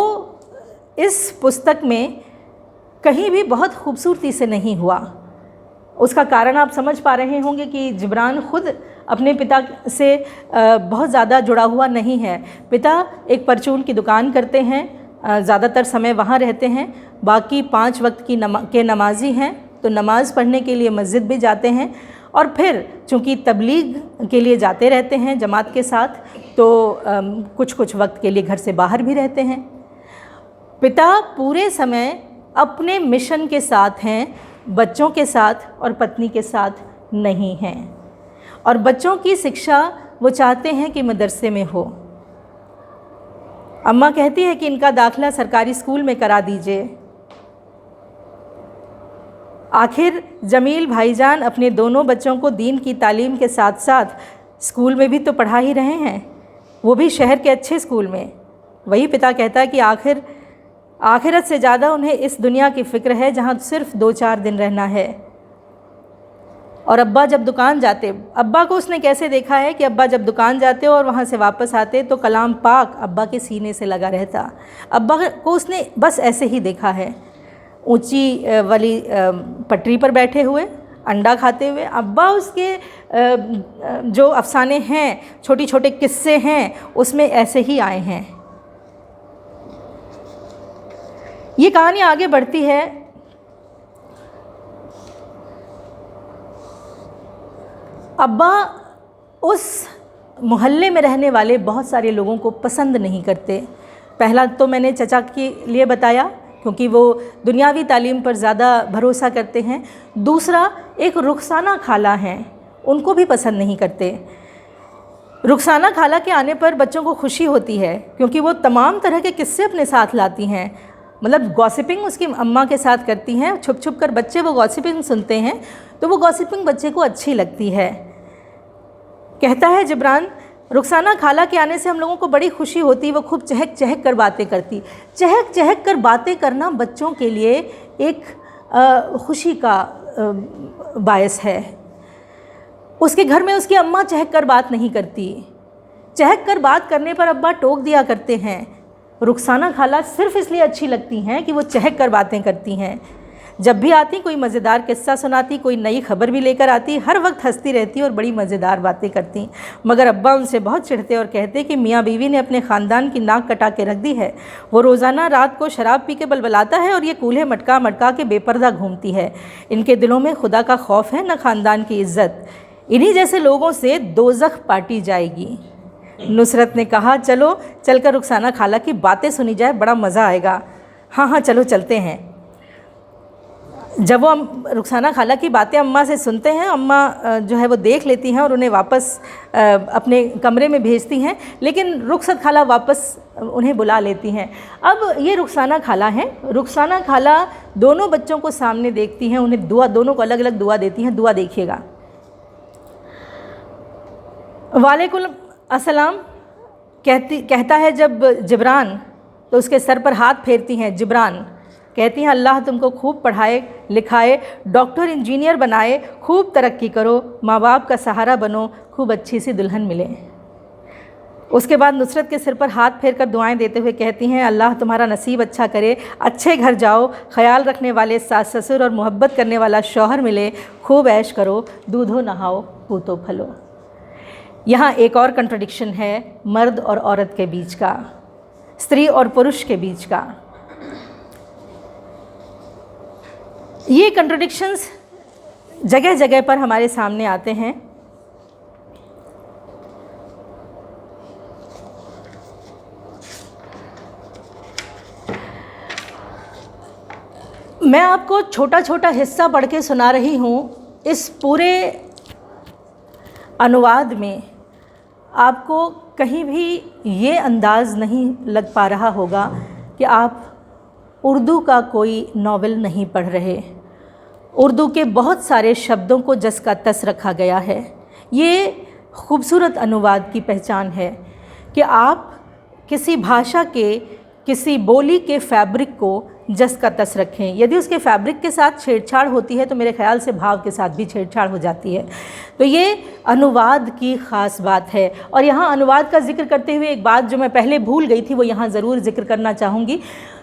इस पुस्तक में कहीं भी बहुत खूबसूरती से नहीं हुआ। उसका कारण आप समझ पा रहे होंगे कि जिब्रान खुद अपने पिता से बहुत ज़्यादा जुड़ा हुआ नहीं है। पिता एक परचून की दुकान करते हैं, ज़्यादातर समय वहाँ रहते हैं, बाकी 5 वक्त के नमाजी हैं तो नमाज़ पढ़ने के लिए मस्जिद भी जाते हैं और फिर चूँकि तबलीग के लिए जाते रहते हैं जमात के साथ, तो कुछ वक्त के लिए घर से बाहर भी रहते हैं। पिता पूरे समय अपने मिशन के साथ हैं, बच्चों के साथ और पत्नी के साथ नहीं हैं। और बच्चों की शिक्षा वो चाहते हैं कि मदरसे में हो। अम्मा कहती है कि इनका दाखिला सरकारी स्कूल में करा दीजिए। आखिर जमील भाईजान अपने दोनों बच्चों को दीन की तालीम के साथ साथ स्कूल में भी तो पढ़ा ही रहे हैं, वो भी शहर के अच्छे स्कूल में। वही पिता कहता है कि आखिरत से ज़्यादा उन्हें इस दुनिया की फ़िक्र है जहाँ सिर्फ 2-4 दिन रहना है। और अब्बा जब दुकान जाते, अब्बा को उसने कैसे देखा है कि अब्बा जब दुकान जाते और वहाँ से वापस आते तो कलाम पाक अब्बा के सीने से लगा रहता। अब्बा को उसने बस ऐसे ही देखा है, ऊंची वाली पटरी पर बैठे हुए अंडा खाते हुए। अब्बा उसके जो अफसाने हैं, छोटे छोटे किस्से हैं, उसमें ऐसे ही आए हैं। ये कहानी आगे बढ़ती है। अब्बा उस मोहल्ले में रहने वाले बहुत सारे लोगों को पसंद नहीं करते। पहला तो मैंने चचा के लिए बताया क्योंकि वो दुनियावी तालीम पर ज़्यादा भरोसा करते हैं। दूसरा, एक रुखसाना खाला हैं, उनको भी पसंद नहीं करते। रुखसाना खाला के आने पर बच्चों को खुशी होती है क्योंकि वो तमाम तरह के किस्से अपने साथ लाती हैं। मतलब गॉसिपिंग उसकी अम्मा के साथ करती हैं, छुप छुप कर बच्चे वो गॉसिपिंग सुनते हैं तो वो गॉसिपिंग बच्चे को अच्छी लगती है। कहता है जिब्रान, रुखसाना खाला के आने से हम लोगों को बड़ी खुशी होती, वो खूब चहक चहक कर बातें करती। चहक चहक कर बातें करना बच्चों के लिए एक खुशी का बायस है। उसके घर में उसकी अम्मा चहक कर बात नहीं करती। चहक कर बात करने पर अब्बा टोक दिया करते हैं। रुखसाना खाला सिर्फ इसलिए अच्छी लगती हैं कि वो चहक कर बातें करती हैं। जब भी आती कोई मज़ेदार किस्सा सुनाती, कोई नई खबर भी लेकर आती, हर वक्त हंसती रहती और बड़ी मज़ेदार बातें करती। मगर अब्बा उनसे बहुत चिढ़ते और कहते कि मियाँ बीवी ने अपने ख़ानदान की नाक कटा के रख दी है। वो रोज़ाना रात को शराब पी के बलबलाता है और ये कूल्हे मटका मटका के बेपर्दा घूमती है। इनके दिलों में खुदा का खौफ है, न ख़ानदान की इज़्ज़त। इन्हीं जैसे लोगों से दोज़ख पाटी जाएगी। नुसरत ने कहा, चलो चलकर रुखसाना खाला की बातें सुनी जाए, बड़ा मज़ा आएगा। हाँ चलो चलते हैं। जब वो रुखसाना खाला की बातें अम्मा से सुनते हैं, अम्मा जो है वो देख लेती हैं और उन्हें वापस अपने कमरे में भेजती हैं, लेकिन रुखसत खाला वापस उन्हें बुला लेती हैं। अब ये रुखसाना खाला हैं। रुखसाना खाला दोनों बच्चों को सामने देखती हैं, उन्हें दुआ, दोनों को अलग अलग दुआ देती हैं। दुआ देखिएगा। वालेकुम अस्सलाम कहता है जब जिब्रान, तो उसके सर पर हाथ फेरती हैं। जिब्रान कहती हैं, अल्लाह तुमको खूब पढ़ाए लिखाए, डॉक्टर इंजीनियर बनाए, खूब तरक्की करो, माँ बाप का सहारा बनो, खूब अच्छी सी दुल्हन मिले। उसके बाद नुसरत के सिर पर हाथ फेर कर दुआएं देते हुए कहती हैं, अल्लाह तुम्हारा नसीब अच्छा करे, अच्छे घर जाओ, ख्याल रखने वाले सास ससुर और मोहब्बत करने वाला शौहर मिले, खूब ऐश करो, दूधो नहाओ, पूतो फलो। यहाँ एक और कंट्रडिक्शन है मर्द और औरत के बीच का, स्त्री और पुरुष के बीच का। ये कंट्रोडिक्शंस जगह जगह पर हमारे सामने आते हैं। मैं आपको छोटा छोटा हिस्सा पढ़ के सुना रही हूँ। इस पूरे अनुवाद में आपको कहीं भी ये अंदाज़ नहीं लग पा रहा होगा कि आप उर्दू का कोई नॉवेल नहीं पढ़ रहे। उर्दू के बहुत सारे शब्दों को जस का तस रखा गया है। ये खूबसूरत अनुवाद की पहचान है कि आप किसी भाषा के, किसी बोली के फैब्रिक को जस का तस रखें। यदि उसके फैब्रिक के साथ छेड़छाड़ होती है तो मेरे ख़्याल से भाव के साथ भी छेड़छाड़ हो जाती है। तो ये अनुवाद की ख़ास बात है। और यहाँ अनुवाद का जिक्र करते हुए एक बात जो मैं पहले भूल गई थी वो यहाँ ज़रूर जिक्र करना चाहूँगी।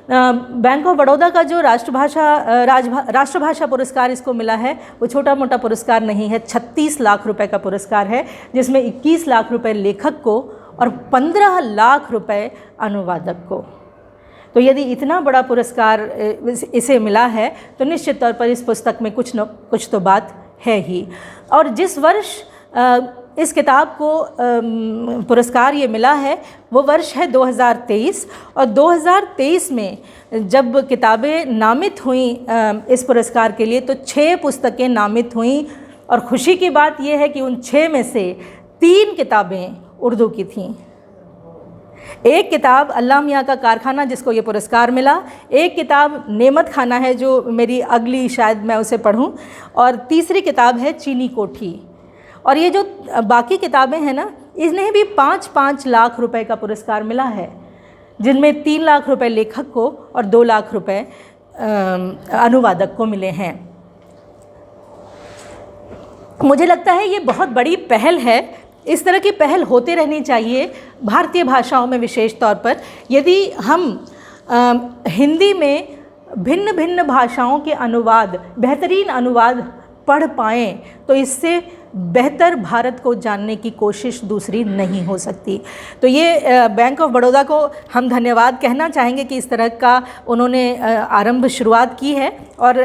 बैंक ऑफ बड़ौदा का जो राष्ट्रभाषा पुरस्कार इसको मिला है वो छोटा मोटा पुरस्कार नहीं है, 36 लाख रुपए का पुरस्कार है, जिसमें 21 लाख रुपए लेखक को और 15 लाख रुपए अनुवादक को। तो यदि इतना बड़ा पुरस्कार इसे मिला है तो निश्चित तौर पर इस पुस्तक में कुछ न कुछ तो बात है ही। और जिस वर्ष इस किताब को पुरस्कार ये मिला है वो वर्ष है 2023। और 2023 में जब किताबें नामित हुई इस पुरस्कार के लिए तो 6 पुस्तकें नामित हुईं। और खुशी की बात ये है कि उन 6 में से 3 किताबें उर्दू की थीं। एक किताब अल्लाह मियाँ का कारखाना जिसको ये पुरस्कार मिला, एक किताब नेमत खाना है जो मेरी अगली शायद मैं उसे पढ़ूं, और तीसरी किताब है चीनी कोठी। और ये जो बाकी किताबें हैं ना, इन्हें भी 5-5 लाख रुपए का पुरस्कार मिला है, जिनमें 3 लाख रुपए लेखक को और 2 लाख रुपए अनुवादक को मिले हैं। मुझे लगता है ये बहुत बड़ी पहल है। इस तरह की पहल होते रहनी चाहिए भारतीय भाषाओं में विशेष तौर पर। यदि हम हिंदी में भिन्न भिन्न भाषाओं के अनुवाद, बेहतरीन अनुवाद पढ़ पाएँ तो इससे बेहतर भारत को जानने की कोशिश दूसरी नहीं हो सकती। तो ये बैंक ऑफ बड़ौदा को हम धन्यवाद कहना चाहेंगे कि इस तरह का उन्होंने आरंभ शुरुआत की है और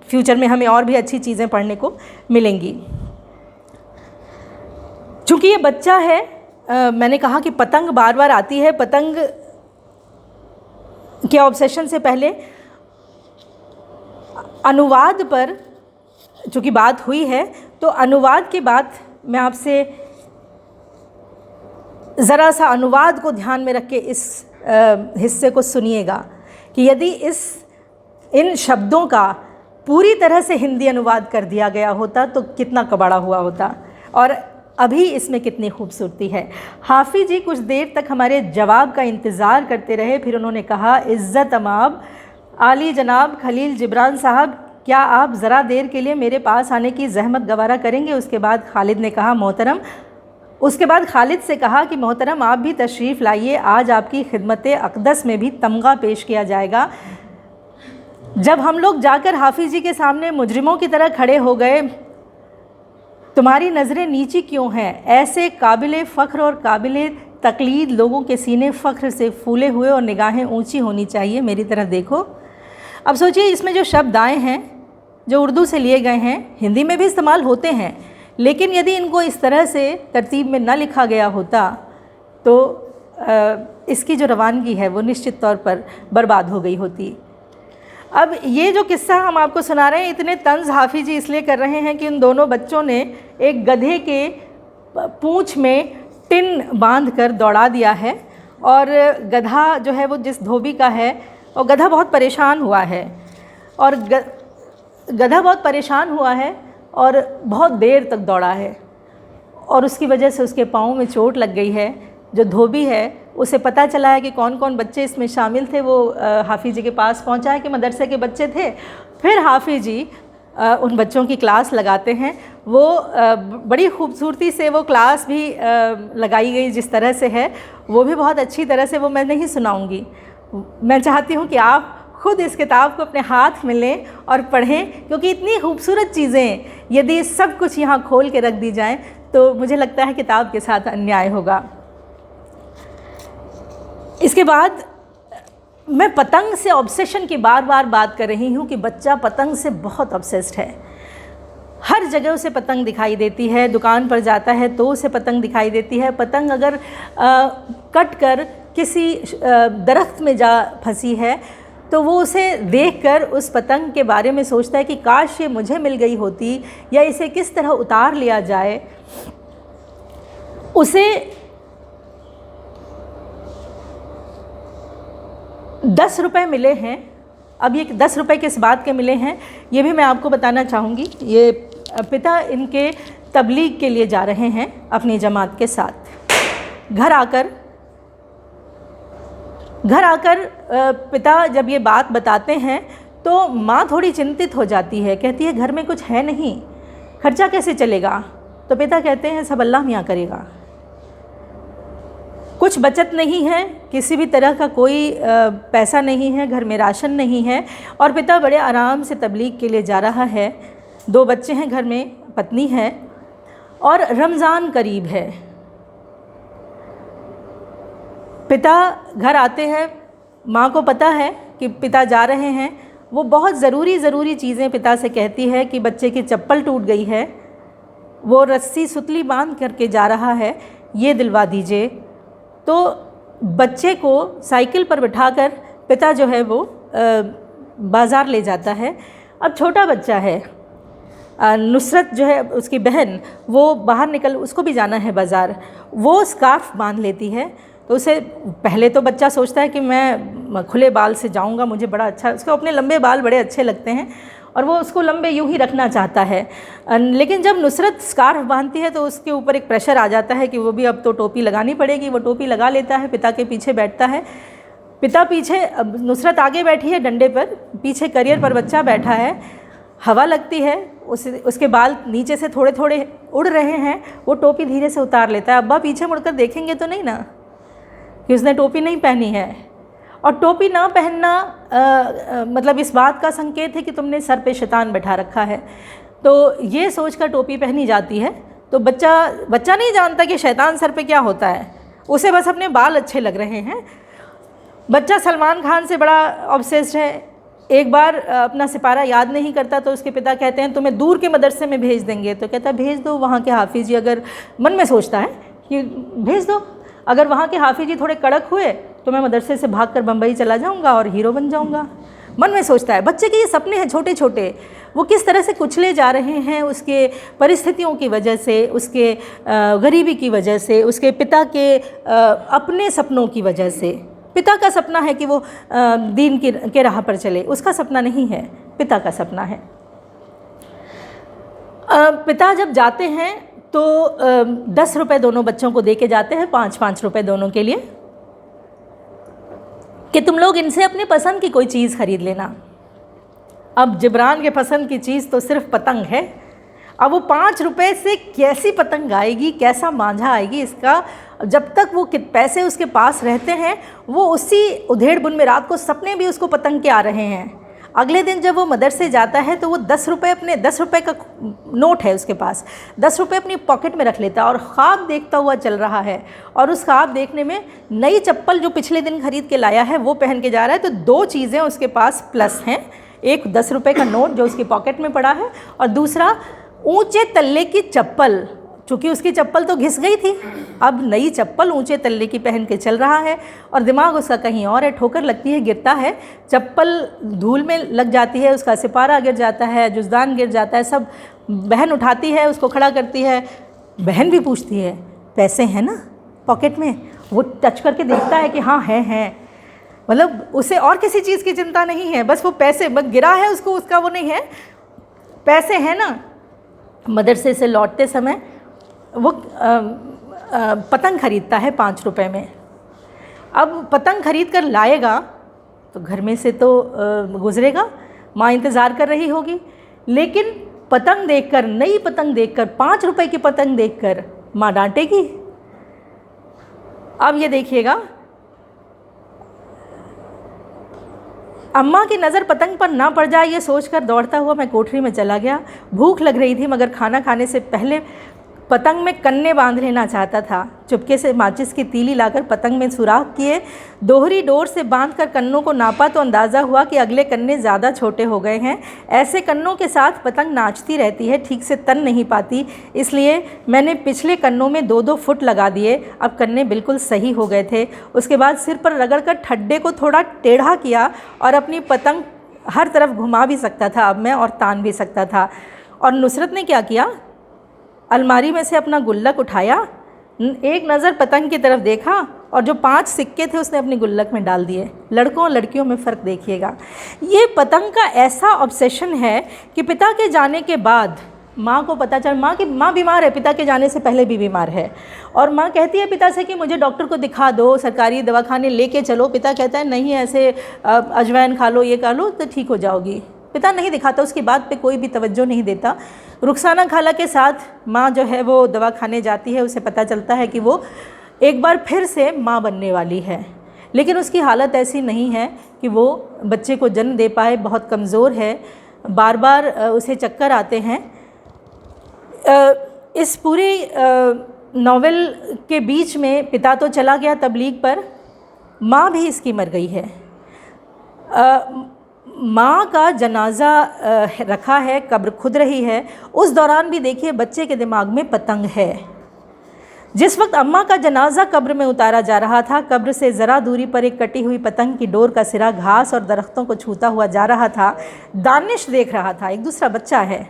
फ्यूचर में हमें और भी अच्छी चीज़ें पढ़ने को मिलेंगी। चूँकि ये बच्चा है, मैंने कहा कि पतंग बार बार आती है। पतंग के ऑब्सेशन से पहले अनुवाद पर चूँकि बात हुई है तो अनुवाद के बाद मैं आपसे ज़रा सा अनुवाद को ध्यान में रख के इस हिस्से को सुनिएगा कि यदि इन शब्दों का पूरी तरह से हिंदी अनुवाद कर दिया गया होता तो कितना कबाड़ा हुआ होता और अभी इसमें कितनी खूबसूरती है। हाफिज़ जी कुछ देर तक हमारे जवाब का इंतज़ार करते रहे, फिर उन्होंने कहा, इज़्ज़त अमाब आली जनाब खलील जिब्रान साहब, क्या आप ज़रा देर के लिए मेरे पास आने की ज़हमत गवारा करेंगे। उसके बाद खालिद ने कहा, मोहतरम। उसके बाद खालिद से कहा कि मोहतरम आप भी तशरीफ़ लाइए, आज आपकी खिदमत अक़दस में भी तमगा पेश किया जाएगा। जब हम लोग जाकर हाफिज़ जी के सामने मुजरिमों की तरह खड़े हो गए, तुम्हारी नज़रें नीची क्यों हैं? ऐसे काबिल फ़ख्र और काबिल तकलीद लोगों के सीने फ़ख्र से फूले हुए और निगाहें ऊंची होनी चाहिए, मेरी तरफ देखो। अब सोचिए, इसमें जो शब्द आए हैं जो उर्दू से लिए गए हैं, हिंदी में भी इस्तेमाल होते हैं, लेकिन यदि इनको इस तरह से तरतीब में न लिखा गया होता तो इसकी जो रवानगी है वो निश्चित तौर पर बर्बाद हो गई होती। अब ये जो किस्सा हम आपको सुना रहे हैं, इतने तंज़ हाफिज़ जी इसलिए कर रहे हैं कि उन दोनों बच्चों ने एक गधे के पूँछ में टिन बांध कर दौड़ा दिया है और गधा जो है वो जिस धोबी का है, और गधा बहुत परेशान हुआ है और गधा बहुत परेशान हुआ है और बहुत देर तक दौड़ा है और उसकी वजह से उसके पाँव में चोट लग गई है। जो धोबी है उसे पता चला है कि कौन कौन बच्चे इसमें शामिल थे, वो हाफिज़ जी के पास पहुंचा है कि मदरसे के बच्चे थे। फिर हाफिज़ जी उन बच्चों की क्लास लगाते हैं। वो बड़ी खूबसूरती से वो क्लास भी लगाई गई जिस तरह से है, वो भी बहुत अच्छी तरह से, वो मैं नहीं सुनाऊंगी। मैं चाहती हूँ कि आप खुद इस किताब को अपने हाथ में लें और पढ़ें, क्योंकि इतनी खूबसूरत चीज़ें यदि सब कुछ यहाँ खोल के रख दी जाएं तो मुझे लगता है किताब के साथ अन्याय होगा। इसके बाद मैं पतंग से ऑब्सेशन की बार बार बात कर रही हूँ कि बच्चा पतंग से बहुत ऑब्सेस्ड है। हर जगह उसे पतंग दिखाई देती है, दुकान पर जाता है तो उसे पतंग दिखाई देती है। पतंग अगर कट कर किसी दरख्त में जा फंसी है तो वो उसे देखकर उस पतंग के बारे में सोचता है कि काश ये मुझे मिल गई होती, या इसे किस तरह उतार लिया जाए। उसे 10 रुपये मिले हैं। अब ये 10 रुपये किस बात के मिले हैं ये भी मैं आपको बताना चाहूँगी। ये पिता इनके तबलीग के लिए जा रहे हैं अपनी जमात के साथ। घर आकर पिता जब ये बात बताते हैं तो माँ थोड़ी चिंतित हो जाती है, कहती है घर में कुछ है नहीं, खर्चा कैसे चलेगा। तो पिता कहते हैं सब अल्लाह मियाँ करेगा। कुछ बचत नहीं है, किसी भी तरह का कोई पैसा नहीं है, घर में राशन नहीं है, और पिता बड़े आराम से तबलीग के लिए जा रहा है। 2 बच्चे हैं घर में, पत्नी है, और रमज़ान करीब है। पिता घर आते हैं, माँ को पता है कि पिता जा रहे हैं। वो बहुत ज़रूरी चीज़ें पिता से कहती है कि बच्चे की चप्पल टूट गई है, वो रस्सी सुतली बांध करके जा रहा है, ये दिलवा दीजिए। तो बच्चे को साइकिल पर बिठाकर पिता जो है वो बाज़ार ले जाता है। अब छोटा बच्चा है, नुसरत जो है उसकी बहन, वो बाहर निकल, उसको भी जाना है बाज़ार। वो स्कार्फ बांध लेती है। तो उसे पहले तो बच्चा सोचता है कि मैं खुले बाल से जाऊंगा, मुझे बड़ा अच्छा, उसको अपने लंबे बाल बड़े अच्छे लगते हैं और वो उसको लंबे यूं ही रखना चाहता है। लेकिन जब नुसरत स्कार्फ बांधती है तो उसके ऊपर एक प्रेशर आ जाता है कि वो भी अब तो टोपी लगानी पड़ेगी। वो टोपी लगा लेता है, पिता के पीछे बैठता है। पिता पीछे, अब नुसरत आगे बैठी है डंडे पर, पीछे करियर पर बच्चा बैठा है। हवा लगती है, उसके बाल नीचे से थोड़े थोड़े उड़ रहे हैं। वो टोपी धीरे से उतार लेता है। अब्बा पीछे मुड़कर देखेंगे तो नहीं ना कि उसने टोपी नहीं पहनी है। और टोपी ना पहनना मतलब इस बात का संकेत है कि तुमने सर पे शैतान बैठा रखा है। तो ये सोचकर टोपी पहनी जाती है। तो बच्चा नहीं जानता कि शैतान सर पे क्या होता है, उसे बस अपने बाल अच्छे लग रहे हैं। बच्चा सलमान खान से बड़ा ऑब्सेस्ड है। एक बार अपना सिपारा याद नहीं करता तो उसके पिता कहते हैं तुम्हें दूर के मदरसे में भेज देंगे। तो कहता है भेज दो, वहाँ के हाफिज़ जी, अगर मन में सोचता है कि भेज दो, अगर वहाँ के हाफिज़ जी थोड़े कड़क हुए तो मैं मदरसे से भागकर बम्बई चला जाऊँगा और हीरो बन जाऊँगा। मन में सोचता है। बच्चे के ये सपने हैं छोटे छोटे, वो किस तरह से कुचले जा रहे हैं उसके परिस्थितियों की वजह से, उसके गरीबी की वजह से, उसके पिता के अपने सपनों की वजह से। पिता का सपना है कि वो दीन के राह पर चले, उसका सपना नहीं है, पिता का सपना है। पिता जब जाते हैं तो 10 रुपये दोनों बच्चों को दे के जाते हैं, 5-5 रुपये दोनों के लिए, कि तुम लोग इनसे अपने पसंद की कोई चीज़ खरीद लेना। अब जिब्रान के पसंद की चीज़ तो सिर्फ पतंग है। अब वो 5 रुपये से कैसी पतंग आएगी, कैसा मांझा आएगी, इसका जब तक वो पैसे उसके पास रहते हैं वो उसी उधेड़ बुन में रात को सपने भी उसको पतंग के आ रहे हैं। अगले दिन जब वो मदरसे जाता है तो वो 10 रुपये, अपने 10 रुपये का नोट है उसके पास, 10 रुपये अपनी पॉकेट में रख लेता है और ख्वाब देखता हुआ चल रहा है। और उस ख्वाब देखने में नई चप्पल जो पिछले दिन खरीद के लाया है वो पहन के जा रहा है। तो 2 चीज़ें उसके पास प्लस हैं, एक 10 रुपये का नोट जो उसकी पॉकेट में पड़ा है, और दूसरा ऊँचे तल्ले की चप्पल। चूँकि उसकी चप्पल तो घिस गई थी, अब नई चप्पल ऊंचे तल्ले की पहन के चल रहा है और दिमाग उसका कहीं और है। ठोकर लगती है, गिरता है, चप्पल धूल में लग जाती है, उसका सिपारा गिर जाता है, जुज़दान गिर जाता है, सब। बहन उठाती है, उसको खड़ा करती है। बहन भी पूछती है पैसे हैं ना पॉकेट में? वो टच करके देखता है कि हाँ हैं। मतलब उसे और किसी चीज़ की चिंता नहीं है, बस वो पैसे, बस गिरा है उसको, उसका वो नहीं है, पैसे हैं ना। मदरसे से लौटते समय वो पतंग ख़रीदता है 5 रुपये में। अब पतंग ख़रीद कर लाएगा तो घर में से तो गुज़रेगा, माँ इंतज़ार कर रही होगी, लेकिन पतंग देखकर, नई पतंग देखकर, 5 रुपये की पतंग देखकर माँ डांटेगी। अब ये देखिएगा, अम्मा की नज़र पतंग पर ना पड़ जाए ये सोचकर दौड़ता हुआ मैं कोठरी में चला गया। भूख लग रही थी मगर खाना खाने से पहले पतंग में कन्ने बांध लेना चाहता था। चुपके से माचिस की तीली लाकर पतंग में सुराख किए, दोहरी डोर से बांधकर कन्नों को नापा तो अंदाज़ा हुआ कि अगले कन्ने ज़्यादा छोटे हो गए हैं। ऐसे कन्नों के साथ पतंग नाचती रहती है, ठीक से तन नहीं पाती, इसलिए मैंने पिछले कन्नों में 2-2 फुट लगा दिए। अब कन्ने बिल्कुल सही हो गए थे। उसके बाद सिर पर रगड़कर ठड्डे को थोड़ा टेढ़ा किया और अपनी पतंग हर तरफ घुमा भी सकता था अब मैं, और तान भी सकता था। और नुसरत ने क्या किया, अलमारी में से अपना गुल्लक उठाया, एक नज़र पतंग की तरफ देखा और जो 5 सिक्के थे उसने अपनी गुल्लक में डाल दिए। लड़कों और लड़कियों में फ़र्क देखिएगा। ये पतंग का ऐसा ऑब्सेशन है कि पिता के जाने के बाद माँ को पता चल, माँ बीमार है, पिता के जाने से पहले भी बीमार है, और माँ कहती है पिता से कि मुझे डॉक्टर को दिखा दो, सरकारी दवाखाने लेके चलो। पिता कहता है नहीं, ऐसे अजवाइन खा लो, ये खा लो तो ठीक हो जाओगी। पिता नहीं दिखाता, उसकी बात पे कोई भी तवज्जो नहीं देता। रुखसाना खाला के साथ माँ जो है वो दवाखाने जाती है। उसे पता चलता है कि वो एक बार फिर से माँ बनने वाली है, लेकिन उसकी हालत ऐसी नहीं है कि वो बच्चे को जन्म दे पाए। बहुत कमज़ोर है, बार बार उसे चक्कर आते हैं। इस पूरे नॉवेल के बीच में पिता तो चला गया तबलीग पर, माँ भी इसकी मर गई है। माँ का जनाजा रखा है, कब्र खुद रही है। उस दौरान भी देखिए बच्चे के दिमाग में पतंग है। जिस वक्त अम्मा का जनाजा कब्र में उतारा जा रहा था, कब्र से ज़रा दूरी पर एक कटी हुई पतंग की डोर का सिरा घास और दरख्तों को छूता हुआ जा रहा था। दानिश देख रहा था, एक दूसरा बच्चा है।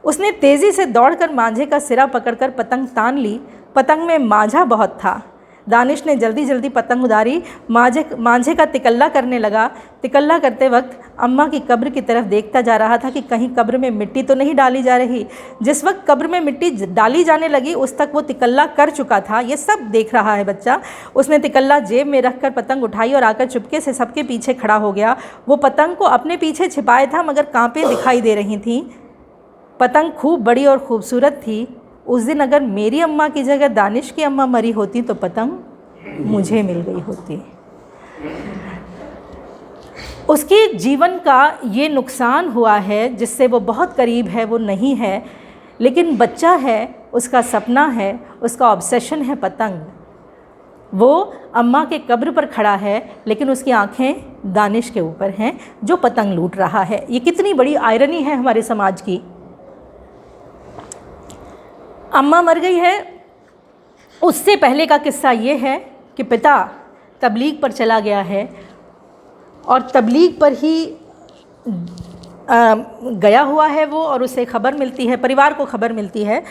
उसने तेज़ी से दौड़कर मांझे का सिरा पकड़कर पतंग तान ली। पतंग में मांझा बहुत था। दानिश ने जल्दी जल्दी पतंग उतारी, मांझे का तिकल्ला करने लगा। तिकल्ला करते वक्त अम्मा की कब्र की तरफ देखता जा रहा था कि कहीं कब्र में मिट्टी तो नहीं डाली जा रही। जिस वक्त कब्र में मिट्टी डाली जाने लगी उस तक वो तिकल्ला कर चुका था। ये सब देख रहा है बच्चा। उसने तिकल्ला जेब में रखकर पतंग उठाई और आकर चुपके से सबके पीछे खड़ा हो गया। वो पतंग को अपने पीछे छिपाए था, मगर कांपे दिखाई दे रही थीं। पतंग खूब बड़ी और खूबसूरत थी। उस दिन अगर मेरी अम्मा की जगह दानिश की अम्मा मरी होती तो पतंग मुझे मिल गई होती। उसके जीवन का ये नुकसान हुआ है जिससे वो बहुत करीब है, वो नहीं है, लेकिन बच्चा है, उसका सपना है, उसका ऑब्सेशन है पतंग। वो अम्मा के कब्र पर खड़ा है, लेकिन उसकी आंखें दानिश के ऊपर हैं जो पतंग लूट रहा है। ये कितनी बड़ी आयरनी है हमारे समाज की। अम्मा मर गई है, उससे पहले का किस्सा ये है कि पिता तबलीग पर चला गया है और तबलीग पर ही गया हुआ है वो, और उसे खबर मिलती है, परिवार को खबर मिलती है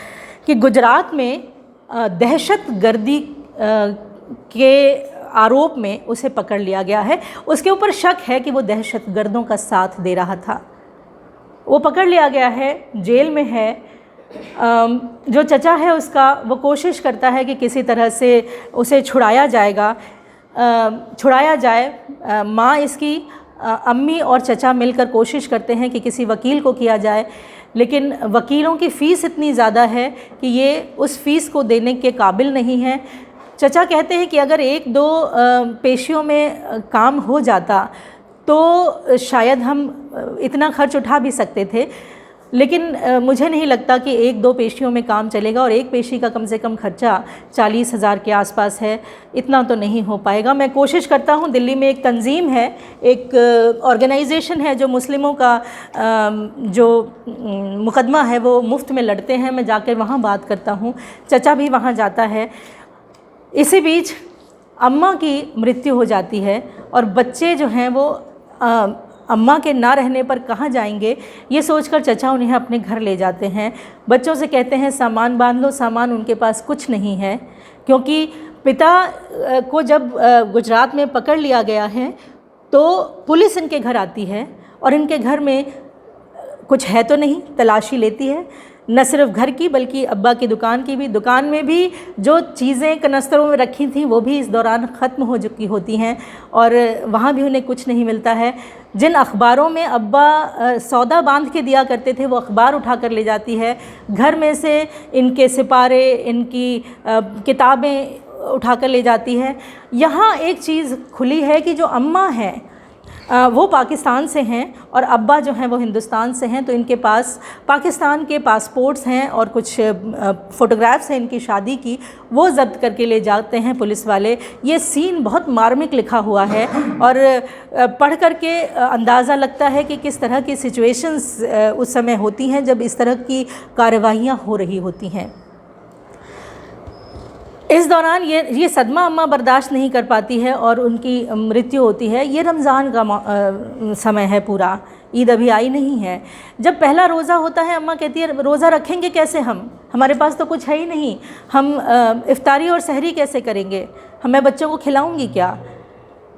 कि गुजरात में दहशत गर्दी के आरोप में उसे पकड़ लिया गया है। उसके ऊपर शक है कि वो दहशत गर्दों का साथ दे रहा था। वो पकड़ लिया गया है, जेल में है। जो चचा है उसका, वो कोशिश करता है कि किसी तरह से उसे छुड़ाया जाए। माँ इसकी, अम्मी और चचा मिलकर कोशिश करते हैं कि किसी वकील को किया जाए, लेकिन वकीलों की फ़ीस इतनी ज़्यादा है कि ये उस फ़ीस को देने के काबिल नहीं है। चचा कहते हैं कि अगर 1-2 पेशियों में काम हो जाता तो शायद हम इतना खर्च उठा भी सकते थे, लेकिन मुझे नहीं लगता कि 1-2 पेशियों में काम चलेगा, और एक पेशी का कम से कम खर्चा 40,000 के आसपास है। इतना तो नहीं हो पाएगा। मैं कोशिश करता हूँ, दिल्ली में एक तंजीम है, एक ऑर्गेनाइजेशन है जो मुस्लिमों का जो मुकदमा है वो मुफ्त में लड़ते हैं। मैं जाकर वहाँ बात करता हूँ, चचा भी वहाँ जाता है। इसी बीच अम्मा की मृत्यु हो जाती है और बच्चे जो हैं वो अम्मा के ना रहने पर कहाँ जाएंगे, ये सोचकर चचा उन्हें अपने घर ले जाते हैं। बच्चों से कहते हैं सामान बांध लो। सामान उनके पास कुछ नहीं है, क्योंकि पिता को जब गुजरात में पकड़ लिया गया है तो पुलिस इनके घर आती है और इनके घर में कुछ है तो नहीं, तलाशी लेती है। न सिर्फ घर की बल्कि अब्बा की दुकान की भी। दुकान में भी जो चीज़ें कनस्तरों में रखी थी वो भी इस दौरान ख़त्म हो चुकी होती हैं और वहाँ भी उन्हें कुछ नहीं मिलता है। जिन अखबारों में अब्बा सौदा बांध के दिया करते थे वो अखबार उठा कर ले जाती है। घर में से इनके सिपारे, इनकी किताबें उठा कर ले जाती है। यहाँ एक चीज़ खुली है कि जो अम्मा हैं वो पाकिस्तान से हैं और अब्बा जो हैं वो हिंदुस्तान से हैं, तो इनके पास पाकिस्तान के पासपोर्ट्स हैं और कुछ फ़ोटोग्राफ्स हैं इनकी शादी की, वो ज़ब्त करके ले जाते हैं पुलिस वाले। ये सीन बहुत मार्मिक लिखा हुआ है और पढ़ कर के अंदाज़ा लगता है कि किस तरह की सिचुएशंस उस समय होती हैं जब इस तरह की कार्रवाइयाँ हो रही होती हैं। इस दौरान ये सदमा अम्मा बर्दाश्त नहीं कर पाती है और उनकी मृत्यु होती है। ये रमज़ान का समय है पूरा, ईद अभी आई नहीं है। जब पहला रोज़ा होता है अम्मा कहती है रोज़ा रखेंगे कैसे हम, हमारे पास तो कुछ है ही नहीं, हम इफ्तारी और सहरी कैसे करेंगे, मैं बच्चों को खिलाऊंगी क्या।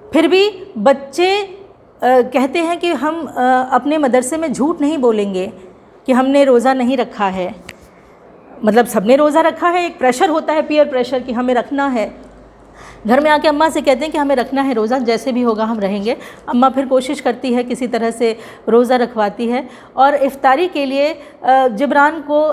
फिर भी बच्चे कहते हैं कि हम अपने मदरसे में झूठ नहीं बोलेंगे कि हमने रोज़ा नहीं रखा है। मतलब सबने रोज़ा रखा है, एक प्रेशर होता है, पीयर प्रेशर कि हमें रखना है। घर में आके अम्मा से कहते हैं कि हमें रखना है रोज़ा, जैसे भी होगा हम रहेंगे। अम्मा फिर कोशिश करती है, किसी तरह से रोज़ा रखवाती है और इफ्तारी के लिए जिब्रान को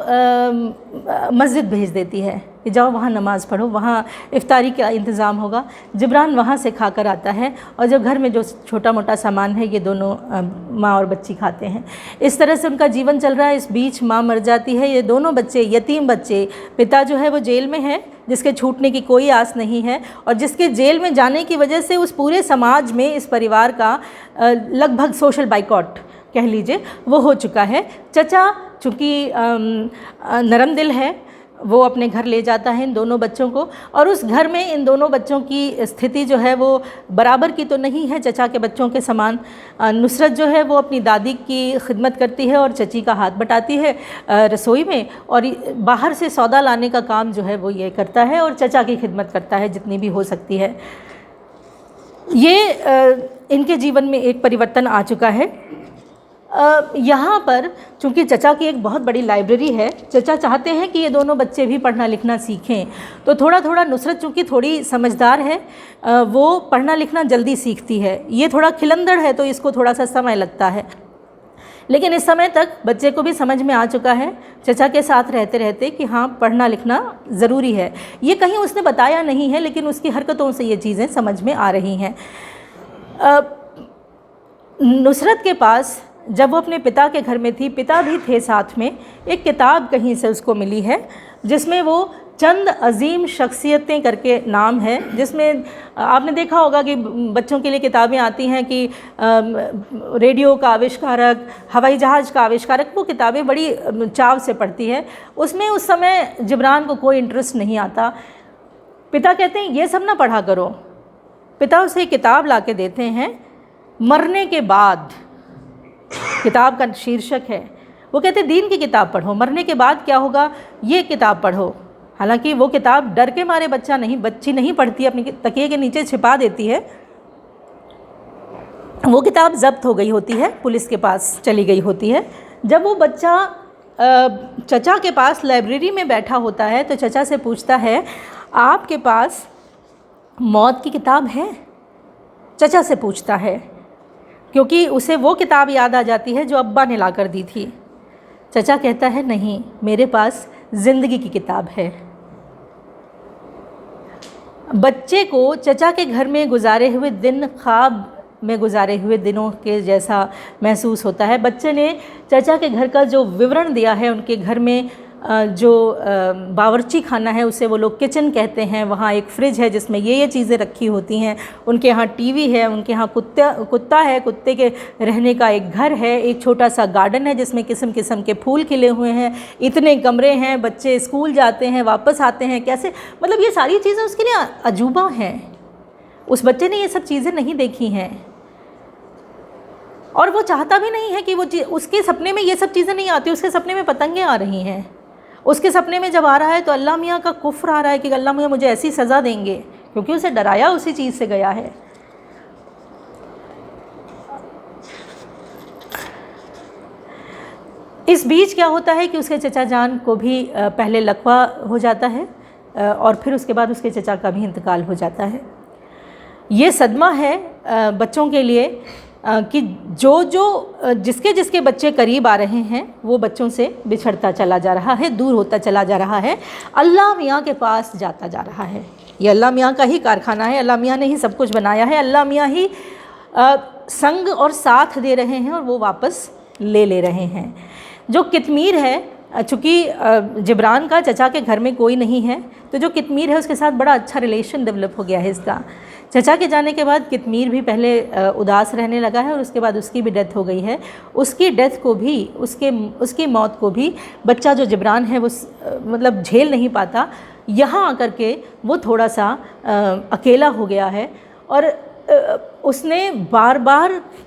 मस्जिद भेज देती है कि जाओ वहाँ नमाज़ पढ़ो, वहाँ इफ्तारी का इंतज़ाम होगा। जिब्रान वहाँ से खा कर आता है और जब घर में जो छोटा मोटा सामान है ये दोनों माँ और बच्ची खाते हैं। इस तरह से उनका जीवन चल रहा है। इस बीच माँ मर जाती है। ये दोनों बच्चे यतीम बच्चे, पिता जो है वो जेल में है जिसके छूटने की कोई आस नहीं है और जिसके जेल में जाने की वजह से उस पूरे समाज में इस परिवार का लगभग सोशल बाइकॉट कह लीजिए वो हो चुका है। चचा चूँकि नरम दिल है, वो अपने घर ले जाता है इन दोनों बच्चों को और उस घर में इन दोनों बच्चों की स्थिति जो है वो बराबर की तो नहीं है चचा के बच्चों के समान। नुसरत जो है वो अपनी दादी की खिदमत करती है और चची का हाथ बटाती है रसोई में और बाहर से सौदा लाने का काम जो है वो ये करता है और चचा की खिदमत करता है जितनी भी हो सकती है। ये इनके जीवन में एक परिवर्तन आ चुका है। यहाँ पर चूँकि चचा की एक बहुत बड़ी लाइब्रेरी है, चचा चाहते हैं कि ये दोनों बच्चे भी पढ़ना लिखना सीखें, तो थोड़ा थोड़ा नुसरत चूँकि थोड़ी समझदार है वो पढ़ना लिखना जल्दी सीखती है। ये थोड़ा खिलंदड़ है तो इसको थोड़ा सा समय लगता है, लेकिन इस समय तक बच्चे को भी समझ में आ चुका है चचा के साथ रहते रहते कि हाँ पढ़ना लिखना ज़रूरी है। ये कहीं उसने बताया नहीं है लेकिन उसकी हरकतों से ये चीज़ें समझ में आ रही हैं। नुसरत के पास जब वो अपने पिता के घर में थी, पिता भी थे साथ में, एक किताब कहीं से उसको मिली है जिसमें वो चंद अजीम शख्सियतें करके नाम है, जिसमें आपने देखा होगा कि बच्चों के लिए किताबें आती हैं कि रेडियो का आविष्कारक, हवाई जहाज़ का आविष्कारक, वो किताबें बड़ी चाव से पढ़ती है। उसमें उस समय जिब्रान को कोई इंटरेस्ट नहीं आता। पिता कहते हैं ये सब ना पढ़ा करो। पिता उसे किताब ला के देते हैं, मरने के बाद किताब का शीर्षक है। वो कहते दीन की किताब पढ़ो, मरने के बाद क्या होगा ये किताब पढ़ो। हालांकि वो किताब डर के मारे बच्ची नहीं पढ़ती, अपनी तकिए के नीचे छिपा देती है। वो किताब जब्त हो गई होती है, पुलिस के पास चली गई होती है। जब वो बच्चा चचा के पास लाइब्रेरी में बैठा होता है तो चचा से पूछता है आपके पास मौत की किताब है? चचा से पूछता है क्योंकि उसे वो किताब याद आ जाती है जो अब्बा ने ला कर दी थी। चचा कहता है नहीं, मेरे पास ज़िंदगी की किताब है। बच्चे को चचा के घर में गुजारे हुए दिन ख्वाब में गुजारे हुए दिनों के जैसा महसूस होता है। बच्चे ने चचा के घर का जो विवरण दिया है, उनके घर में जो बावर्ची खाना है उसे वो लोग किचन कहते हैं, वहाँ एक फ्रिज है जिसमें ये चीज़ें रखी होती हैं, उनके यहाँ टीवी है, उनके यहाँ कुत्ता है, कुत्ते के रहने का एक घर है, एक छोटा सा गार्डन है जिसमें किस्म किस्म के फूल खिले हुए हैं, इतने कमरे हैं, बच्चे स्कूल जाते हैं वापस आते हैं कैसे, मतलब ये सारी चीज़ें उसके लिए अजूबा हैं। उस बच्चे ने ये सब चीज़ें नहीं देखी हैं और वो चाहता भी नहीं है कि वो उसके सपने में ये सब चीज़ें नहीं आती। उसके सपने में पतंगें आ रही हैं। उसके सपने में जब आ रहा है तो अल्लाह मियाँ का कुफ्र आ रहा है कि अल्लाह मियाँ मुझे ऐसी सज़ा देंगे, क्योंकि उसे डराया उसी चीज़ से गया है। इस बीच क्या होता है कि उसके चचा जान को भी पहले लकवा हो जाता है और फिर उसके बाद उसके चचा का भी इंतकाल हो जाता है। ये सदमा है बच्चों के लिए कि जिसके जिसके बच्चे करीब आ रहे हैं वो बच्चों से बिछड़ता चला जा रहा है, दूर होता चला जा रहा है, अल्लाह मियाँ के पास जाता जा रहा है। ये अल्लाह मियाँ का ही कारखाना है, अल्लाह मियाँ ने ही सब कुछ बनाया है, अल्लाह मियाँ ही संग और साथ दे रहे हैं और वो वापस ले रहे हैं। जो कितमीर है, चूँकि जिब्रान का चचा के घर में कोई नहीं है, तो जो कितमीर है उसके साथ बड़ा अच्छा रिलेशन डेवलप हो गया है इसका। चचा के जाने के बाद कितमीर भी पहले उदास रहने लगा है और उसके बाद उसकी भी डेथ हो गई है। उसकी डेथ को भी, उसकी मौत को भी बच्चा जो जिब्रान है वो मतलब झेल नहीं पाता। यहाँ आकर के वो थोड़ा सा अकेला हो गया है और उसने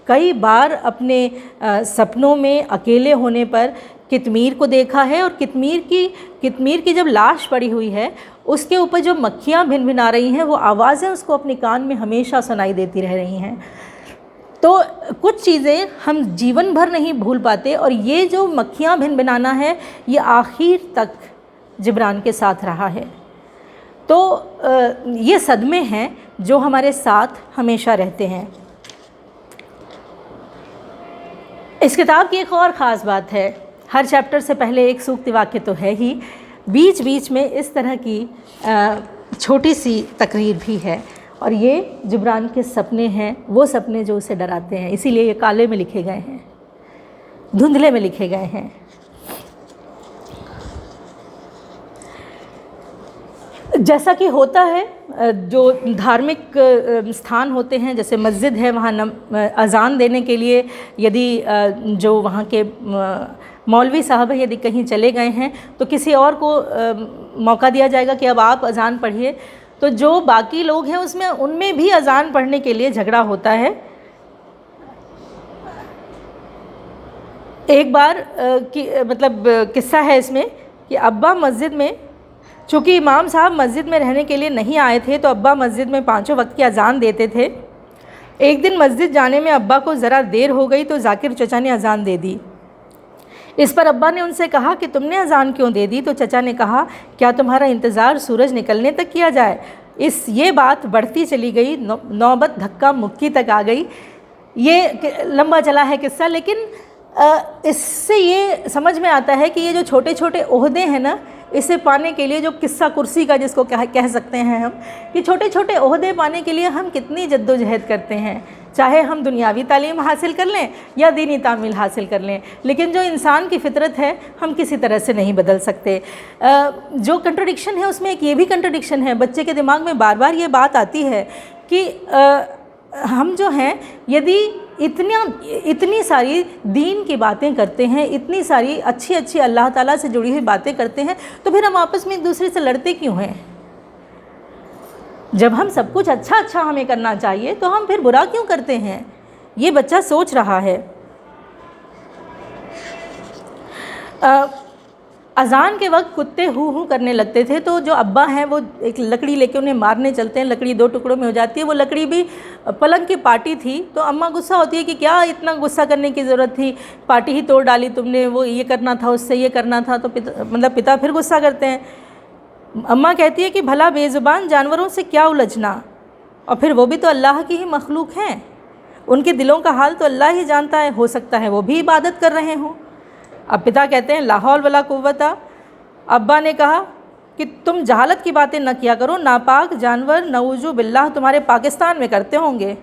कई बार अपने सपनों में अकेले होने पर कितमीर को देखा है और कितमीर की जब लाश पड़ी हुई है उसके ऊपर जो मक्खियाँ भिनभिना रही हैं वो आवाज़ें उसको अपने कान में हमेशा सुनाई देती रह रही हैं। तो कुछ चीज़ें हम जीवन भर नहीं भूल पाते और ये जो मक्खियाँ भिनभिनाना है ये आखिर तक जिब्रान के साथ रहा है। तो ये सदमे हैं जो हमारे साथ हमेशा रहते हैं। इस किताब की एक और ख़ास बात है, हर चैप्टर से पहले एक सूक्ति वाक्य तो है ही, बीच बीच में इस तरह की छोटी सी तकरीर भी है और ये जिब्रान के सपने हैं, वो सपने जो उसे डराते हैं, इसीलिए ये काले में लिखे गए हैं, धुंधले में लिखे गए हैं। जैसा कि होता है, जो धार्मिक स्थान होते हैं जैसे मस्जिद है, वहाँ अज़ान देने के लिए यदि जो वहाँ के मौलवी साहब है यदि कहीं चले गए हैं तो किसी और को मौका दिया जाएगा कि अब आप अज़ान पढ़िए। तो जो बाकी लोग हैं उनमें भी अज़ान पढ़ने के लिए झगड़ा होता है। एक बार किस्सा है इसमें कि अब्बा मस्जिद में, चूँकि इमाम साहब मस्जिद में रहने के लिए नहीं आए थे तो अब्बा मस्जिद में 5 वक्त की अज़ान देते थे। एक दिन मस्जिद जाने में अब्बा को ज़रा देर हो गई तो जाकिर चचा ने अज़ान दे दी। इस पर अब्बा ने उनसे कहा कि तुमने अज़ान क्यों दे दी? तो चचा ने कहा, क्या तुम्हारा इंतज़ार सूरज निकलने तक किया जाए? ये बात बढ़ती चली गई, नौबत धक्का मुक्की तक आ गई। ये लंबा चला है किस्सा, लेकिन इससे ये समझ में आता है कि ये जो छोटे छोटे ओहदे हैं ना, इसे पाने के लिए, जो किस्सा कुर्सी का जिसको कह सकते हैं हम, कि छोटे छोटे ओहदे पाने के लिए हम कितनी जद्दोजहद करते हैं, चाहे हम दुनियावी तालीम हासिल कर लें या दीनी तामील हासिल कर लें, लेकिन जो इंसान की फितरत है हम किसी तरह से नहीं बदल सकते। जो कंट्रडिक्शन है उसमें एक ये भी कंट्रडिक्शन है, बच्चे के दिमाग में बार बार ये बात आती है कि हम जो हैं यदि इतनी सारी दीन की बातें करते हैं, इतनी सारी अच्छी अच्छी अल्लाह ताला से जुड़ी हुई बातें करते हैं, तो फिर हम आपस में एक दूसरे से लड़ते क्यों हैं? जब हम सब कुछ अच्छा हमें करना चाहिए तो हम फिर बुरा क्यों करते हैं? ये बच्चा सोच रहा है। अज़ान के वक्त कुत्ते हू करने लगते थे, तो जो अब्बा हैं वो एक लकड़ी लेके उन्हें मारने चलते हैं। लकड़ी 2 टुकड़ों में हो जाती है। वो लकड़ी भी पलंग की पाटी थी, तो अम्मा गुस्सा होती है कि क्या इतना गुस्सा करने की ज़रूरत थी, पाटी ही तोड़ डाली तुमने, वो ये करना था, उससे ये करना था। तो पिता फिर गुस्सा करते हैं। अम्मा कहती है कि भला बेज़ुबान जानवरों से क्या उलझना, और फिर वो भी तो अल्लाह की ही मखलूक हैं, उनके दिलों का हाल तो अल्लाह ही जानता है, हो सकता है वो भी इबादत कर रहे हों। अब पिता कहते हैं ला हौल वला कुव्वता। अब्बा ने कहा कि तुम जहालत की बातें न किया करो, नापाक जानवर नऊजु बिल्लाह तुम्हारे पाकिस्तान में करते होंगे।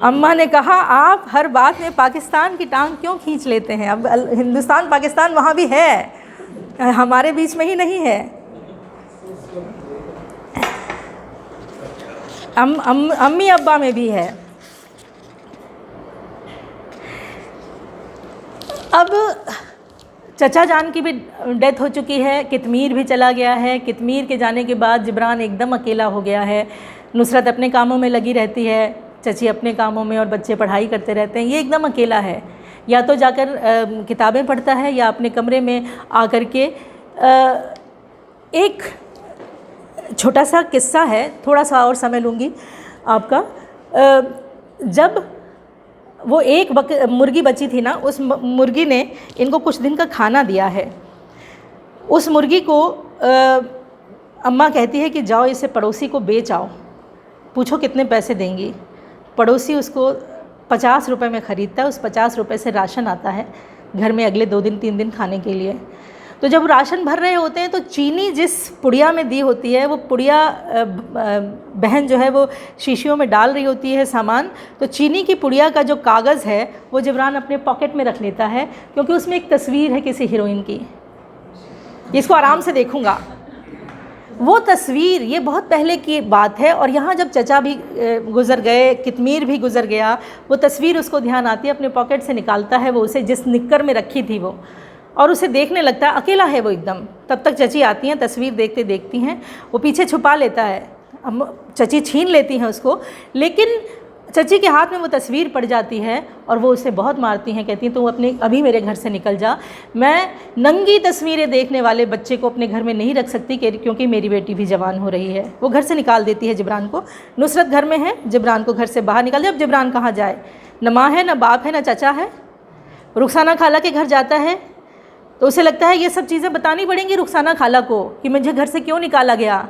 अम्मा ने कहा आप हर बात में पाकिस्तान की टांग क्यों खींच लेते हैं? अब हिंदुस्तान पाकिस्तान वहाँ भी है, हमारे बीच में ही नहीं है। अम्मी अब्बा में भी है। अब चचा जान की भी डेथ हो चुकी है, कितमीर भी चला गया है। कितमीर के जाने के बाद जिब्रान एकदम अकेला हो गया है। नुसरत अपने कामों में लगी रहती है, चची अपने कामों में, और बच्चे पढ़ाई करते रहते हैं। ये एकदम अकेला है, या तो जाकर किताबें पढ़ता है या अपने कमरे में आकर के। एक छोटा सा किस्सा है, थोड़ा सा और समय लूँगी आपका। जब वो एक मुर्गी बची थी ना, उस मुर्गी ने इनको कुछ दिन का खाना दिया है। उस मुर्गी को अम्मा कहती है कि जाओ इसे पड़ोसी को बेच आओ, पूछो कितने पैसे देंगी। पड़ोसी उसको 50 रुपये में ख़रीदता है। उस 50 रुपये से राशन आता है घर में अगले 2 दिन 3 दिन खाने के लिए। तो जब राशन भर रहे होते हैं तो चीनी जिस पुड़िया में दी होती है वो पुड़िया बहन जो है वो शीशियों में डाल रही होती है सामान, तो चीनी की पुड़िया का जो कागज़ है वो जिब्रान अपने पॉकेट में रख लेता है, क्योंकि उसमें एक तस्वीर है किसी हीरोइन की। इसको आराम से देखूँगा। वो तस्वीर, ये बहुत पहले की बात है, और यहाँ जब चचा भी गुज़र गए, कितमीर भी गुज़र गया, वो तस्वीर उसको ध्यान आती है, अपने पॉकेट से निकालता है वो उसे, जिस निक्कर में रखी थी वो, और उसे देखने लगता है। अकेला है वो एकदम। तब तक चची आती हैं, तस्वीर देखते देखती हैं, वो पीछे छुपा लेता है, चची छीन लेती हैं उसको, लेकिन चची के हाथ में वो तस्वीर पड़ जाती है और वो उसे बहुत मारती हैं। कहती हैं तू अपने अभी मेरे घर से निकल जा, मैं नंगी तस्वीरें देखने वाले बच्चे को अपने घर में नहीं रख सकती, क्योंकि मेरी बेटी भी जवान हो रही है। वो घर से निकाल देती है जिब्रान को। नुसरत घर में है, जिब्रान को घर से बाहर निकाल दिया। अब जिब्रान कहाँ जाए, न माँ है, न बाप है, न चचा है। रुखसाना खाला के घर जाता है तो उसे लगता है ये सब चीज़ें बतानी पड़ेंगी रुखसाना खाला को कि मुझे घर से क्यों निकाला गया।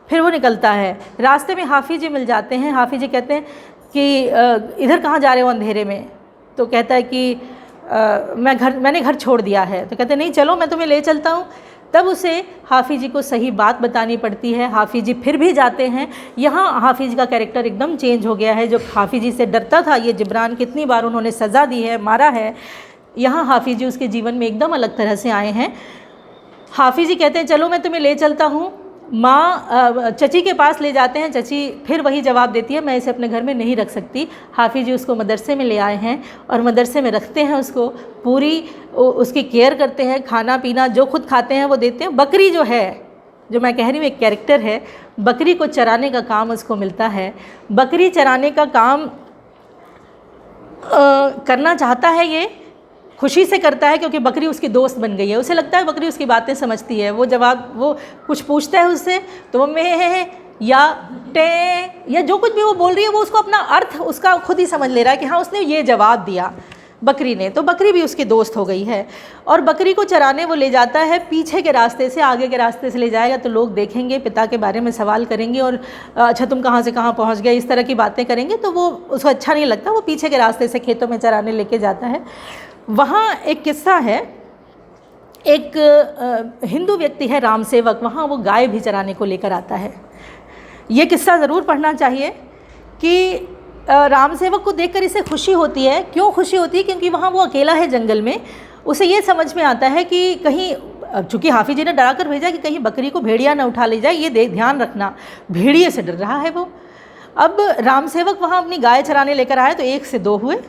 फिर वो निकलता है, रास्ते में हाफिज जी मिल जाते हैं। हाफिज जी कहते हैं कि इधर कहाँ जा रहे हो अंधेरे में? तो कहता है कि मैंने घर छोड़ दिया है। तो कहते हैं नहीं चलो मैं तुम्हें ले चलता हूँ। तब उसे हाफिज जी को सही बात बतानी पड़ती है। हाफिज जी फिर भी जाते हैं। यहाँ हाफिज का कैरेक्टर एकदम चेंज हो गया है। जो हाफिज जी से डरता था, ये जिब्रान कितनी बार उन्होंने सज़ा दी है, मारा है, यहाँ हाफिज जी उसके जीवन में एकदम अलग तरह से आए हैं। हाफिज जी कहते हैं चलो मैं तुम्हें ले चलता हूँ। माँ चची के पास ले जाते हैं। चची फिर वही जवाब देती है मैं इसे अपने घर में नहीं रख सकती। हाफिज जी उसको मदरसे में ले आए हैं और मदरसे में रखते हैं उसको, पूरी उसकी केयर करते हैं, खाना पीना जो खुद खाते हैं वो देते हैं। बकरी जो है, जो मैं कह रही हूँ एक कैरेक्टर है, बकरी को चराने का काम उसको मिलता है। बकरी चराने का काम करना चाहता है, ये खुशी से करता है क्योंकि बकरी उसकी दोस्त बन गई है। उसे लगता है बकरी उसकी बातें समझती है। वो कुछ पूछता है उससे तो वो में या टे या जो कुछ भी वो बोल रही है वो उसको अपना अर्थ उसका खुद ही समझ ले रहा है कि हाँ उसने ये जवाब दिया बकरी ने। तो बकरी भी उसकी दोस्त हो गई है। और बकरी को चराने वो ले जाता है पीछे के रास्ते से, आगे के रास्ते से ले जाएगा तो लोग देखेंगे, पिता के बारे में सवाल करेंगे और अच्छा तुम कहाँ से कहाँ पहुँच गए, इस तरह की बातें करेंगे। तो वो उसको अच्छा नहीं लगता, वो पीछे के रास्ते से खेतों में चराने लेके जाता है। वहाँ एक किस्सा है, एक हिंदू व्यक्ति है राम सेवक, वहाँ वो गाय भी चराने को लेकर आता है। ये किस्सा ज़रूर पढ़ना चाहिए कि राम सेवक को देखकर इसे खुशी होती है। क्यों खुशी होती है? क्योंकि वहाँ वो अकेला है जंगल में। उसे ये समझ में आता है कि कहीं, चूँकि हाफिज जी ने डरा कर भेजा कि कहीं बकरी को भेड़िया न उठा ले जाए, ये ध्यान रखना। भेड़िए से डर रहा है वो। अब राम सेवक वहाँ अपनी गाय चराने लेकर आए तो 1 से 2 हुए,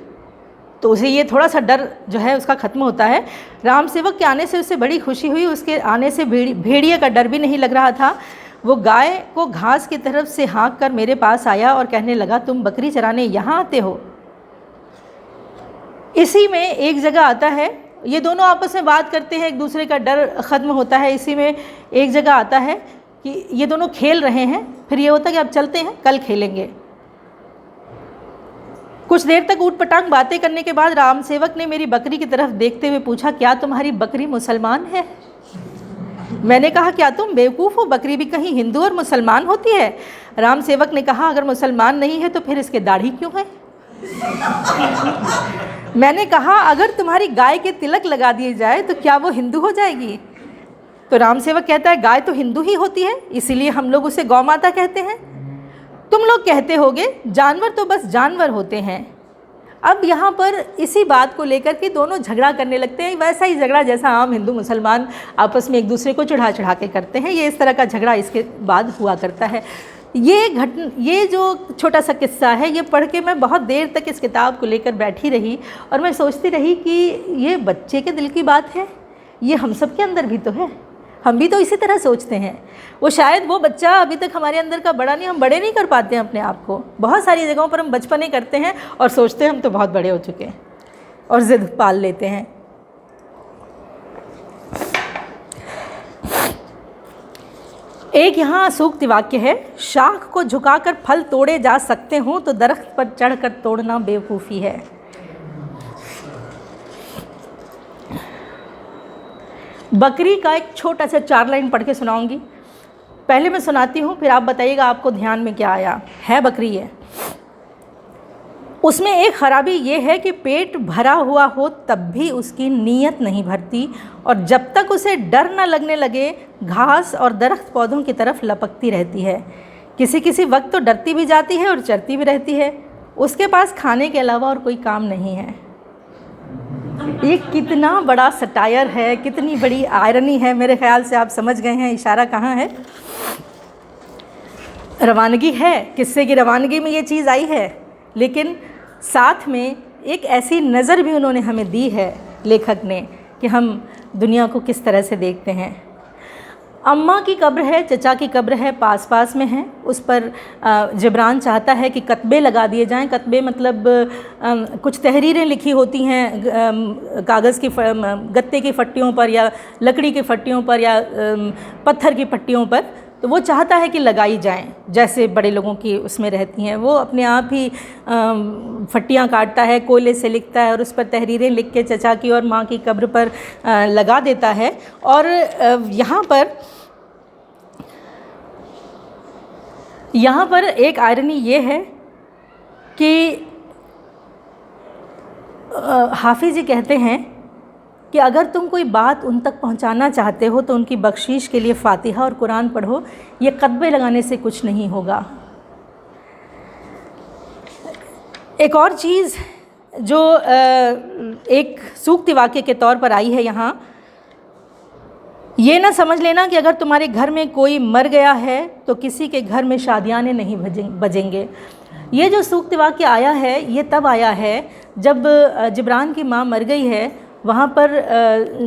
तो उसे ये थोड़ा सा डर जो है उसका ख़त्म होता है। राम सेवक के आने से उसे बड़ी खुशी हुई। उसके आने से भेड़िए का डर भी नहीं लग रहा था। वो गाय को घास की तरफ से हाँक कर मेरे पास आया और कहने लगा तुम बकरी चराने यहाँ आते हो? इसी में एक जगह आता है, ये दोनों आपस में बात करते हैं, एक दूसरे का डर ख़त्म होता है। इसी में एक जगह आता है कि ये दोनों खेल रहे हैं, फिर ये होता है कि अब चलते हैं, कल खेलेंगे। कुछ देर तक ऊटपटांग बातें करने के बाद राम सेवक ने मेरी बकरी की तरफ देखते हुए पूछा क्या तुम्हारी बकरी मुसलमान है? मैंने कहा क्या तुम बेवकूफ़ हो, बकरी भी कहीं हिंदू और मुसलमान होती है? राम सेवक ने कहा अगर मुसलमान नहीं है तो फिर इसके दाढ़ी क्यों है? मैंने कहा अगर तुम्हारी गाय के तिलक लगा दिए जाए तो क्या वो हिंदू हो जाएगी? तो राम सेवक कहता है गाय तो हिंदू ही होती है, इसीलिए हम लोग उसे गौ माता कहते हैं। तुम लोग कहते होगे जानवर तो बस जानवर होते हैं। अब यहाँ पर इसी बात को लेकर के दोनों झगड़ा करने लगते हैं, वैसा ही झगड़ा जैसा आम हिंदू मुसलमान आपस में एक दूसरे को चढ़ा चढ़ा के करते हैं। ये इस तरह का झगड़ा इसके बाद हुआ करता है। ये जो छोटा सा किस्सा है, ये पढ़ के मैं बहुत देर तक इस किताब को लेकर बैठी रही और मैं सोचती रही कि ये बच्चे के दिल की बात है, ये हम सब के अंदर भी तो है, हम भी तो इसी तरह सोचते हैं। वो शायद वो बच्चा अभी तक हमारे अंदर का बड़ा नहीं, हम बड़े नहीं कर पाते हैं अपने आप को। बहुत सारी जगहों पर हम बचपने करते हैं और सोचते हैं हम तो बहुत बड़े हो चुके हैं और ज़िद पाल लेते हैं। एक यहाँ सूक्ति वाक्य है, शाख को झुकाकर फल तोड़े जा सकते हों तो दरख्त पर चढ़कर तोड़ना बेवकूफ़ी है। बकरी का एक छोटा सा 4 लाइन पढ़ के सुनाऊंगी। पहले मैं सुनाती हूँ, फिर आप बताइएगा आपको ध्यान में क्या आया। है बकरी है। उसमें एक ख़राबी ये है कि पेट भरा हुआ हो तब भी उसकी नीयत नहीं भरती, और जब तक उसे डर न लगने लगे घास और दरख्त पौधों की तरफ लपकती रहती है। किसी किसी वक्त तो डरती भी जाती है और चरती भी रहती है। उसके पास खाने के अलावा और कोई काम नहीं है। ये कितना बड़ा सटायर है, कितनी बड़ी आयरनी है। मेरे ख़्याल से आप समझ गए हैं इशारा कहाँ है। रवानगी है, किस्से की रवानगी में ये चीज़ आई है, लेकिन साथ में एक ऐसी नज़र भी उन्होंने हमें दी है लेखक ने कि हम दुनिया को किस तरह से देखते हैं। अम्मा की कब्र है, चचा की कब्र है, पास पास में है। उस पर जिब्रान चाहता है कि कतबे लगा दिए जाएं। कतबे मतलब कुछ तहरीरें लिखी होती हैं कागज़ की गत्ते की फट्टियों पर या लकड़ी की फट्टियों पर या पत्थर की पट्टियों पर, तो वो चाहता है कि लगाई जाएं जैसे बड़े लोगों की उसमें रहती हैं। वो अपने आप ही फट्टियाँ काटता है, कोयले से लिखता है और उस पर तहरीरें लिख के चचा की और माँ की कब्र पर लगा देता है। और यहाँ पर एक आयरनी ये है कि हाफिज़ जी कहते हैं कि अगर तुम कोई बात उन तक पहुंचाना चाहते हो तो उनकी बख्शीश के लिए फ़ातिहा और कुरान पढ़ो, ये कतबे लगाने से कुछ नहीं होगा। एक और चीज़ जो एक सूक्ति वाक़े के तौर पर आई है यहाँ, ये ना समझ लेना कि अगर तुम्हारे घर में कोई मर गया है तो किसी के घर में शादियाने नहीं बजेंगे। ये जो सूक्ति वाक़या आया है ये तब आया है जब जिब्रान की माँ मर गई है। वहाँ पर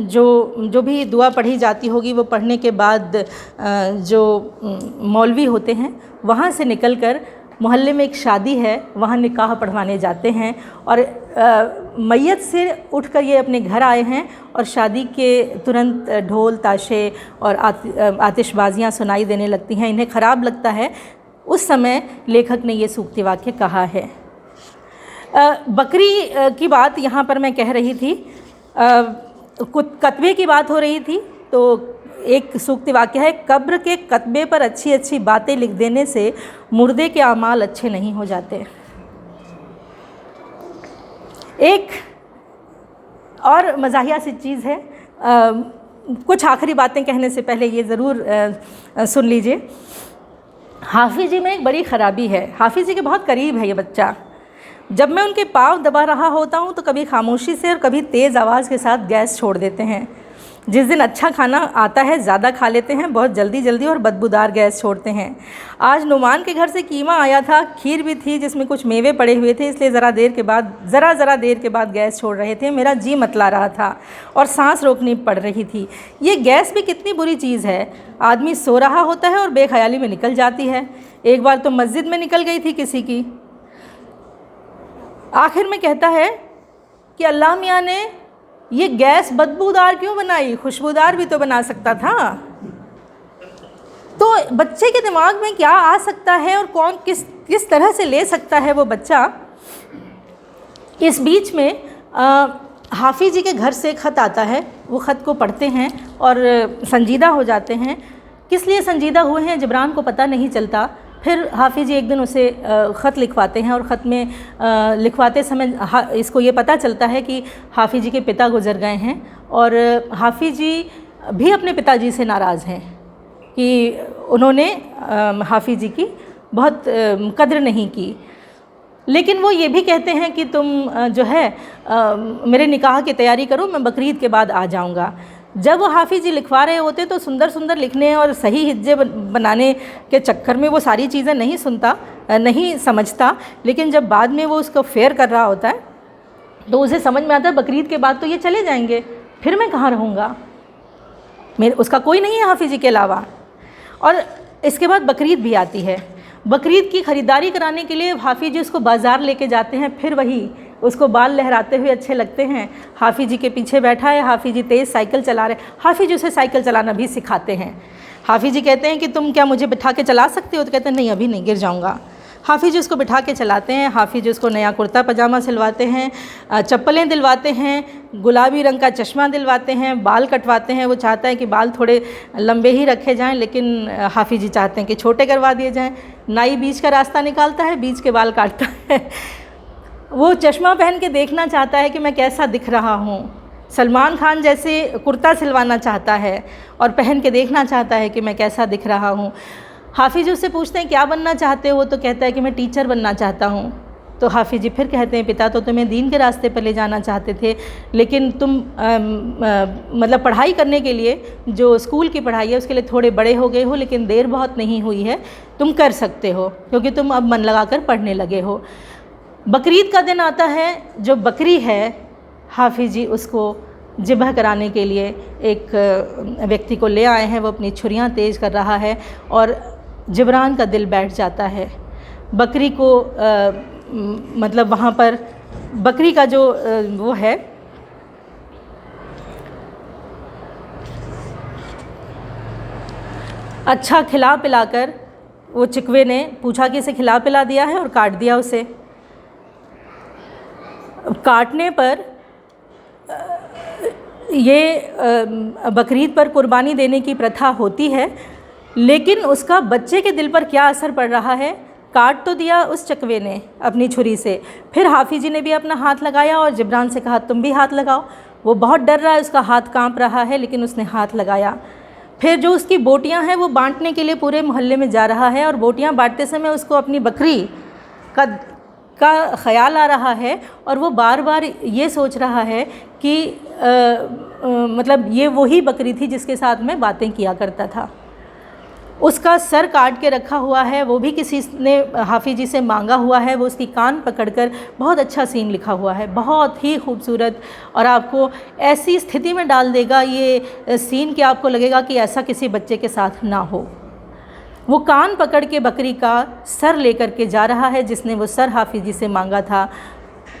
जो भी दुआ पढ़ी जाती होगी वो पढ़ने के बाद जो मौलवी होते हैं वहाँ से निकलकर मोहल्ले में एक शादी है, वहाँ निकाह पढ़वाने जाते हैं। और मैयत से उठकर ये अपने घर आए हैं और शादी के तुरंत ढोल ताशे और आतिशबाजियाँ सुनाई देने लगती हैं। इन्हें ख़राब लगता है। उस समय लेखक ने ये सूक्ति वाक्य कहा है। बकरी की बात यहाँ पर मैं कह रही थी, कतबे की बात हो रही थी, तो एक सूक्ति वाक्य है, कब्र के कतबे पर अच्छी अच्छी बातें लिख देने से मुर्दे के अमाल अच्छे नहीं हो जाते। एक और मज़ाहिया सी चीज़ है, कुछ आखिरी बातें कहने से पहले ये ज़रूर सुन लीजिए। हाफिज़ जी में एक बड़ी ख़राबी है। हाफिज़ जी के बहुत करीब है ये बच्चा। जब मैं उनके पाँव दबा रहा होता हूँ तो कभी खामोशी से और कभी तेज़ आवाज़ के साथ गैस छोड़ देते हैं। जिस दिन अच्छा खाना आता है ज़्यादा खा लेते हैं, बहुत जल्दी और बदबूदार गैस छोड़ते हैं। आज नुमान के घर से कीमा आया था, खीर भी थी जिसमें कुछ मेवे पड़े हुए थे, इसलिए ज़रा देर के बाद गैस छोड़ रहे थे। मेरा जी मतला रहा था और सांस रोकनी पड़ रही थी। ये गैस भी कितनी बुरी चीज़ है। आदमी सो रहा होता है और बेख्याली में निकल जाती है। एक बार तो मस्जिद में निकल गई थी किसी की। आखिर में कहता है कि अल्लाह मियाँ ने ये गैस बदबूदार क्यों बनाई, खुशबूदार भी तो बना सकता था। तो बच्चे के दिमाग में क्या आ सकता है और कौन किस तरह से ले सकता है वो बच्चा। इस बीच में हाफिज़ जी के घर से ख़त आता है। वो ख़त को पढ़ते हैं और संजीदा हो जाते हैं। किस लिए संजीदा हुए हैं जिब्रान को पता नहीं चलता। फिर हाफिज़ जी एक दिन उसे ख़त लिखवाते हैं और ख़त में लिखवाते समय इसको ये पता चलता है कि हाफिज़ जी के पिता गुज़र गए हैं और हाफिज़ जी भी अपने पिताजी से नाराज़ हैं कि उन्होंने हाफिज़ जी की बहुत कद्र नहीं की। लेकिन वो ये भी कहते हैं कि तुम जो है मेरे निकाह की तैयारी करो, मैं बकरीद के बाद आ जाऊँगा। जब वो हाफिज़ जी लिखवा रहे होते तो सुंदर लिखने और सही हिज्जे बनाने के चक्कर में वो सारी चीज़ें नहीं समझता। लेकिन जब बाद में वो उसको फेयर कर रहा होता है तो उसे समझ में आता है बकरीद के बाद तो ये चले जाएंगे, फिर मैं कहाँ रहूँगा, उसका कोई नहीं है हाफिज़ जी के अलावा। और इसके बाद बकरीद भी आती है। बकरीद की ख़रीदारी कराने के लिए हाफिज़ जी उसको बाज़ार लेके जाते हैं। फिर वही उसको बाल लहराते हुए अच्छे लगते हैं। हाफिज़ जी के पीछे बैठा है, हाफिज़ जी तेज़ साइकिल चला रहे। हाफिज़ जी उसे साइकिल चलाना भी सिखाते हैं। हाफिज़ जी कहते हैं कि तुम क्या मुझे बिठा के चला सकते हो, तो कहते हैं नहीं अभी नहीं, गिर जाऊँगा। हाफिज़ जी उसको बिठा के चलाते हैं। हाफिज़ जी उसको नया कुर्ता पजामा सिलवाते हैं, चप्पलें दिलवाते हैं, गुलाबी रंग का चश्मा दिलवाते हैं, बाल कटवाते हैं। वो चाहता है कि बाल थोड़े लंबे ही रखे जाएं, लेकिन हाफिज़ जी चाहते हैं कि छोटे करवा दिए जाएं। नाई बीच का रास्ता निकालता है, बीच के बाल काटता है। वो चश्मा पहन के देखना चाहता है कि मैं कैसा दिख रहा हूँ। सलमान खान जैसे कुर्ता सिलवाना चाहता है और पहन के देखना चाहता है कि मैं कैसा दिख रहा हूँ। हाफिज़ उससे पूछते हैं क्या बनना चाहते हो, तो कहता है कि मैं टीचर बनना चाहता हूँ। तो हाफिज़ जी फिर कहते हैं पिता तो तुम्हें दीन के रास्ते पर ले जाना चाहते थे, लेकिन तुम मतलब पढ़ाई करने के लिए, जो स्कूल की पढ़ाई है उसके लिए थोड़े बड़े हो गए हो, लेकिन देर बहुत नहीं हुई है, तुम कर सकते हो क्योंकि तुम अब मन लगाकर पढ़ने लगे हो। बकरीद का दिन आता है, जो बकरी है हाफिज़ जी उसको ज़िबह कराने के लिए एक व्यक्ति को ले आए हैं। वो अपनी छुरियाँ तेज़ कर रहा है और जिब्रान का दिल बैठ जाता है। बकरी को मतलब वहाँ पर बकरी का जो वो है अच्छा खिला पिलाकर, वो चिकवे ने पूछा कि इसे खिला पिला दिया है और काट दिया उसे। काटने पर ये बकरीद पर कुर्बानी देने की प्रथा होती है, लेकिन उसका बच्चे के दिल पर क्या असर पड़ रहा है। काट तो दिया उस चकवे ने अपनी छुरी से, फिर हाफिज़ जी ने भी अपना हाथ लगाया और जिब्रान से कहा तुम भी हाथ लगाओ। वो बहुत डर रहा है, उसका हाथ कांप रहा है, लेकिन उसने हाथ लगाया। फिर जो उसकी बोटियां हैं वो बांटने के लिए पूरे मोहल्ले में जा रहा है और बोटियां बांटते समय उसको अपनी बकरी का ख़याल आ रहा है और वो बार बार ये सोच रहा है कि मतलब ये वही बकरी थी जिसके साथ में बातें किया करता था। उसका सर काट के रखा हुआ है, वो भी किसी ने हाफिज़ जी से मांगा हुआ है। वो उसकी कान पकड़कर, बहुत अच्छा सीन लिखा हुआ है, बहुत ही खूबसूरत, और आपको ऐसी स्थिति में डाल देगा ये सीन कि आपको लगेगा कि ऐसा किसी बच्चे के साथ ना हो। वो कान पकड़ के बकरी का सर लेकर के जा रहा है, जिसने वो सर हाफिज़ जी से मांगा था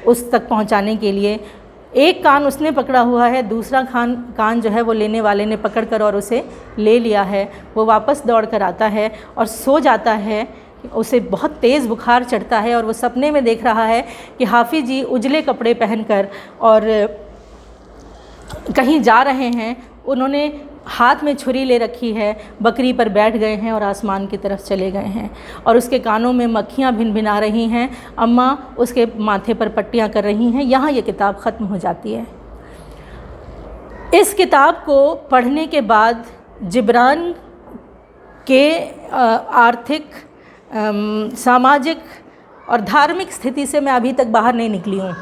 उस तक पहुंचाने के लिए। एक कान उसने पकड़ा हुआ है, दूसरा कान जो है वो लेने वाले ने पकड़ कर और उसे ले लिया है। वो वापस दौड़ कर आता है और सो जाता है। उसे बहुत तेज़ बुखार चढ़ता है और वो सपने में देख रहा है कि हाफिज़ जी उजले कपड़े पहनकर और कहीं जा रहे हैं। उन्होंने हाथ में छुरी ले रखी है, बकरी पर बैठ गए हैं और आसमान की तरफ चले गए हैं और उसके कानों में मक्खियाँ भिनभिना रही हैं। अम्मा उसके माथे पर पट्टियाँ कर रही हैं। यहाँ ये किताब ख़त्म हो जाती है। इस किताब को पढ़ने के बाद जिब्रान के आर्थिक, सामाजिक और धार्मिक स्थिति से मैं अभी तक बाहर नहीं निकली हूँ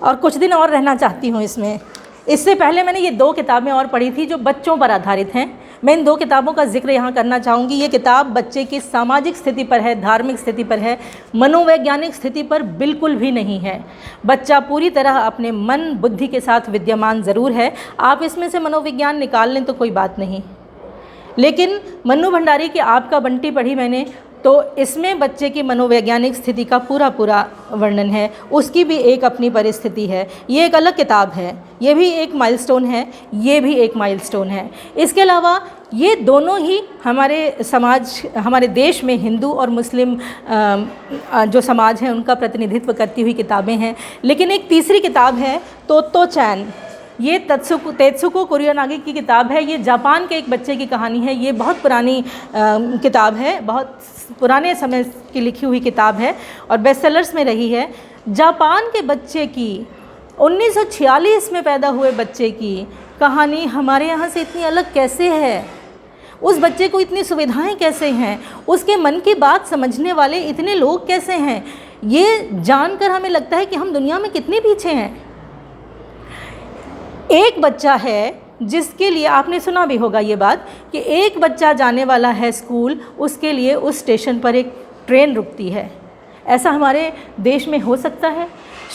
और कुछ दिन और रहना चाहती हूँ इसमें। इससे पहले मैंने ये 2 किताबें और पढ़ी थी जो बच्चों पर आधारित हैं। मैं इन 2 किताबों का जिक्र यहाँ करना चाहूँगी। ये किताब बच्चे की सामाजिक स्थिति पर है, धार्मिक स्थिति पर है, मनोवैज्ञानिक स्थिति पर बिल्कुल भी नहीं है। बच्चा पूरी तरह अपने मन बुद्धि के साथ विद्यमान ज़रूर है। आप इसमें से मनोविज्ञान निकाल लें तो कोई बात नहीं, लेकिन मन्नू भंडारी की आपका बंटी पढ़ी मैंने, तो इसमें बच्चे की मनोवैज्ञानिक स्थिति का पूरा वर्णन है। उसकी भी एक अपनी परिस्थिति है। ये एक अलग किताब है, ये भी एक माइलस्टोन है, ये भी एक माइलस्टोन है। इसके अलावा ये दोनों ही हमारे समाज, हमारे देश में हिंदू और मुस्लिम जो समाज है उनका प्रतिनिधित्व करती हुई किताबें हैं। लेकिन एक तीसरी किताब है तोत्तो चैन। ये तेत्सुको कुरियानागी की किताब है। ये जापान के एक बच्चे की कहानी है। ये बहुत पुरानी किताब है, बहुत पुराने समय की लिखी हुई किताब है और बेस्ट सेलर्स में रही है। जापान के बच्चे की, 1946 में पैदा हुए बच्चे की कहानी हमारे यहाँ से इतनी अलग कैसे है? उस बच्चे को इतनी सुविधाएं कैसे हैं? उसके मन की बात समझने वाले इतने लोग कैसे हैं? ये जानकर हमें लगता है कि हम दुनिया में कितने पीछे हैं। एक बच्चा है जिसके लिए आपने सुना भी होगा ये बात कि एक बच्चा जाने वाला है स्कूल, उसके लिए उस स्टेशन पर एक ट्रेन रुकती है। ऐसा हमारे देश में हो सकता है?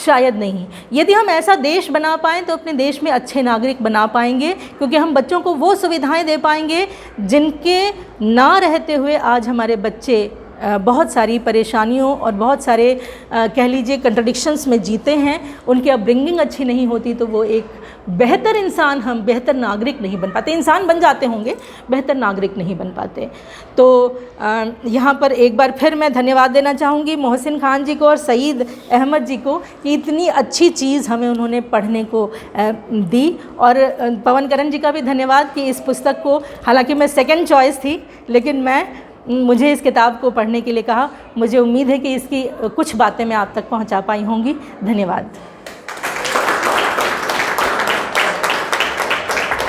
शायद नहीं। यदि हम ऐसा देश बना पाएँ तो अपने देश में अच्छे नागरिक बना पाएंगे, क्योंकि हम बच्चों को वो सुविधाएं दे पाएंगे जिनके ना रहते हुए आज हमारे बच्चे बहुत सारी परेशानियों और बहुत सारे कह लीजिए कंट्रडिक्शंस में जीते हैं। उनकी अपब्रिंगिंग अच्छी नहीं होती तो वो एक बेहतर इंसान, हम बेहतर नागरिक नहीं बन पाते। इंसान बन जाते होंगे, बेहतर नागरिक नहीं बन पाते। तो यहाँ पर एक बार फिर मैं धन्यवाद देना चाहूँगी मोहसिन खान जी को और सईद अहमद जी को कि इतनी अच्छी चीज़ हमें उन्होंने पढ़ने को दी। और पवन करण जी का भी धन्यवाद कि इस पुस्तक को, हालांकि मैं सेकंड चॉइस थी, लेकिन मैं मुझे इस किताब को पढ़ने के लिए कहा। मुझे उम्मीद है कि इसकी कुछ बातें मैं आप तक पहुंचा पाई होंगी। धन्यवाद।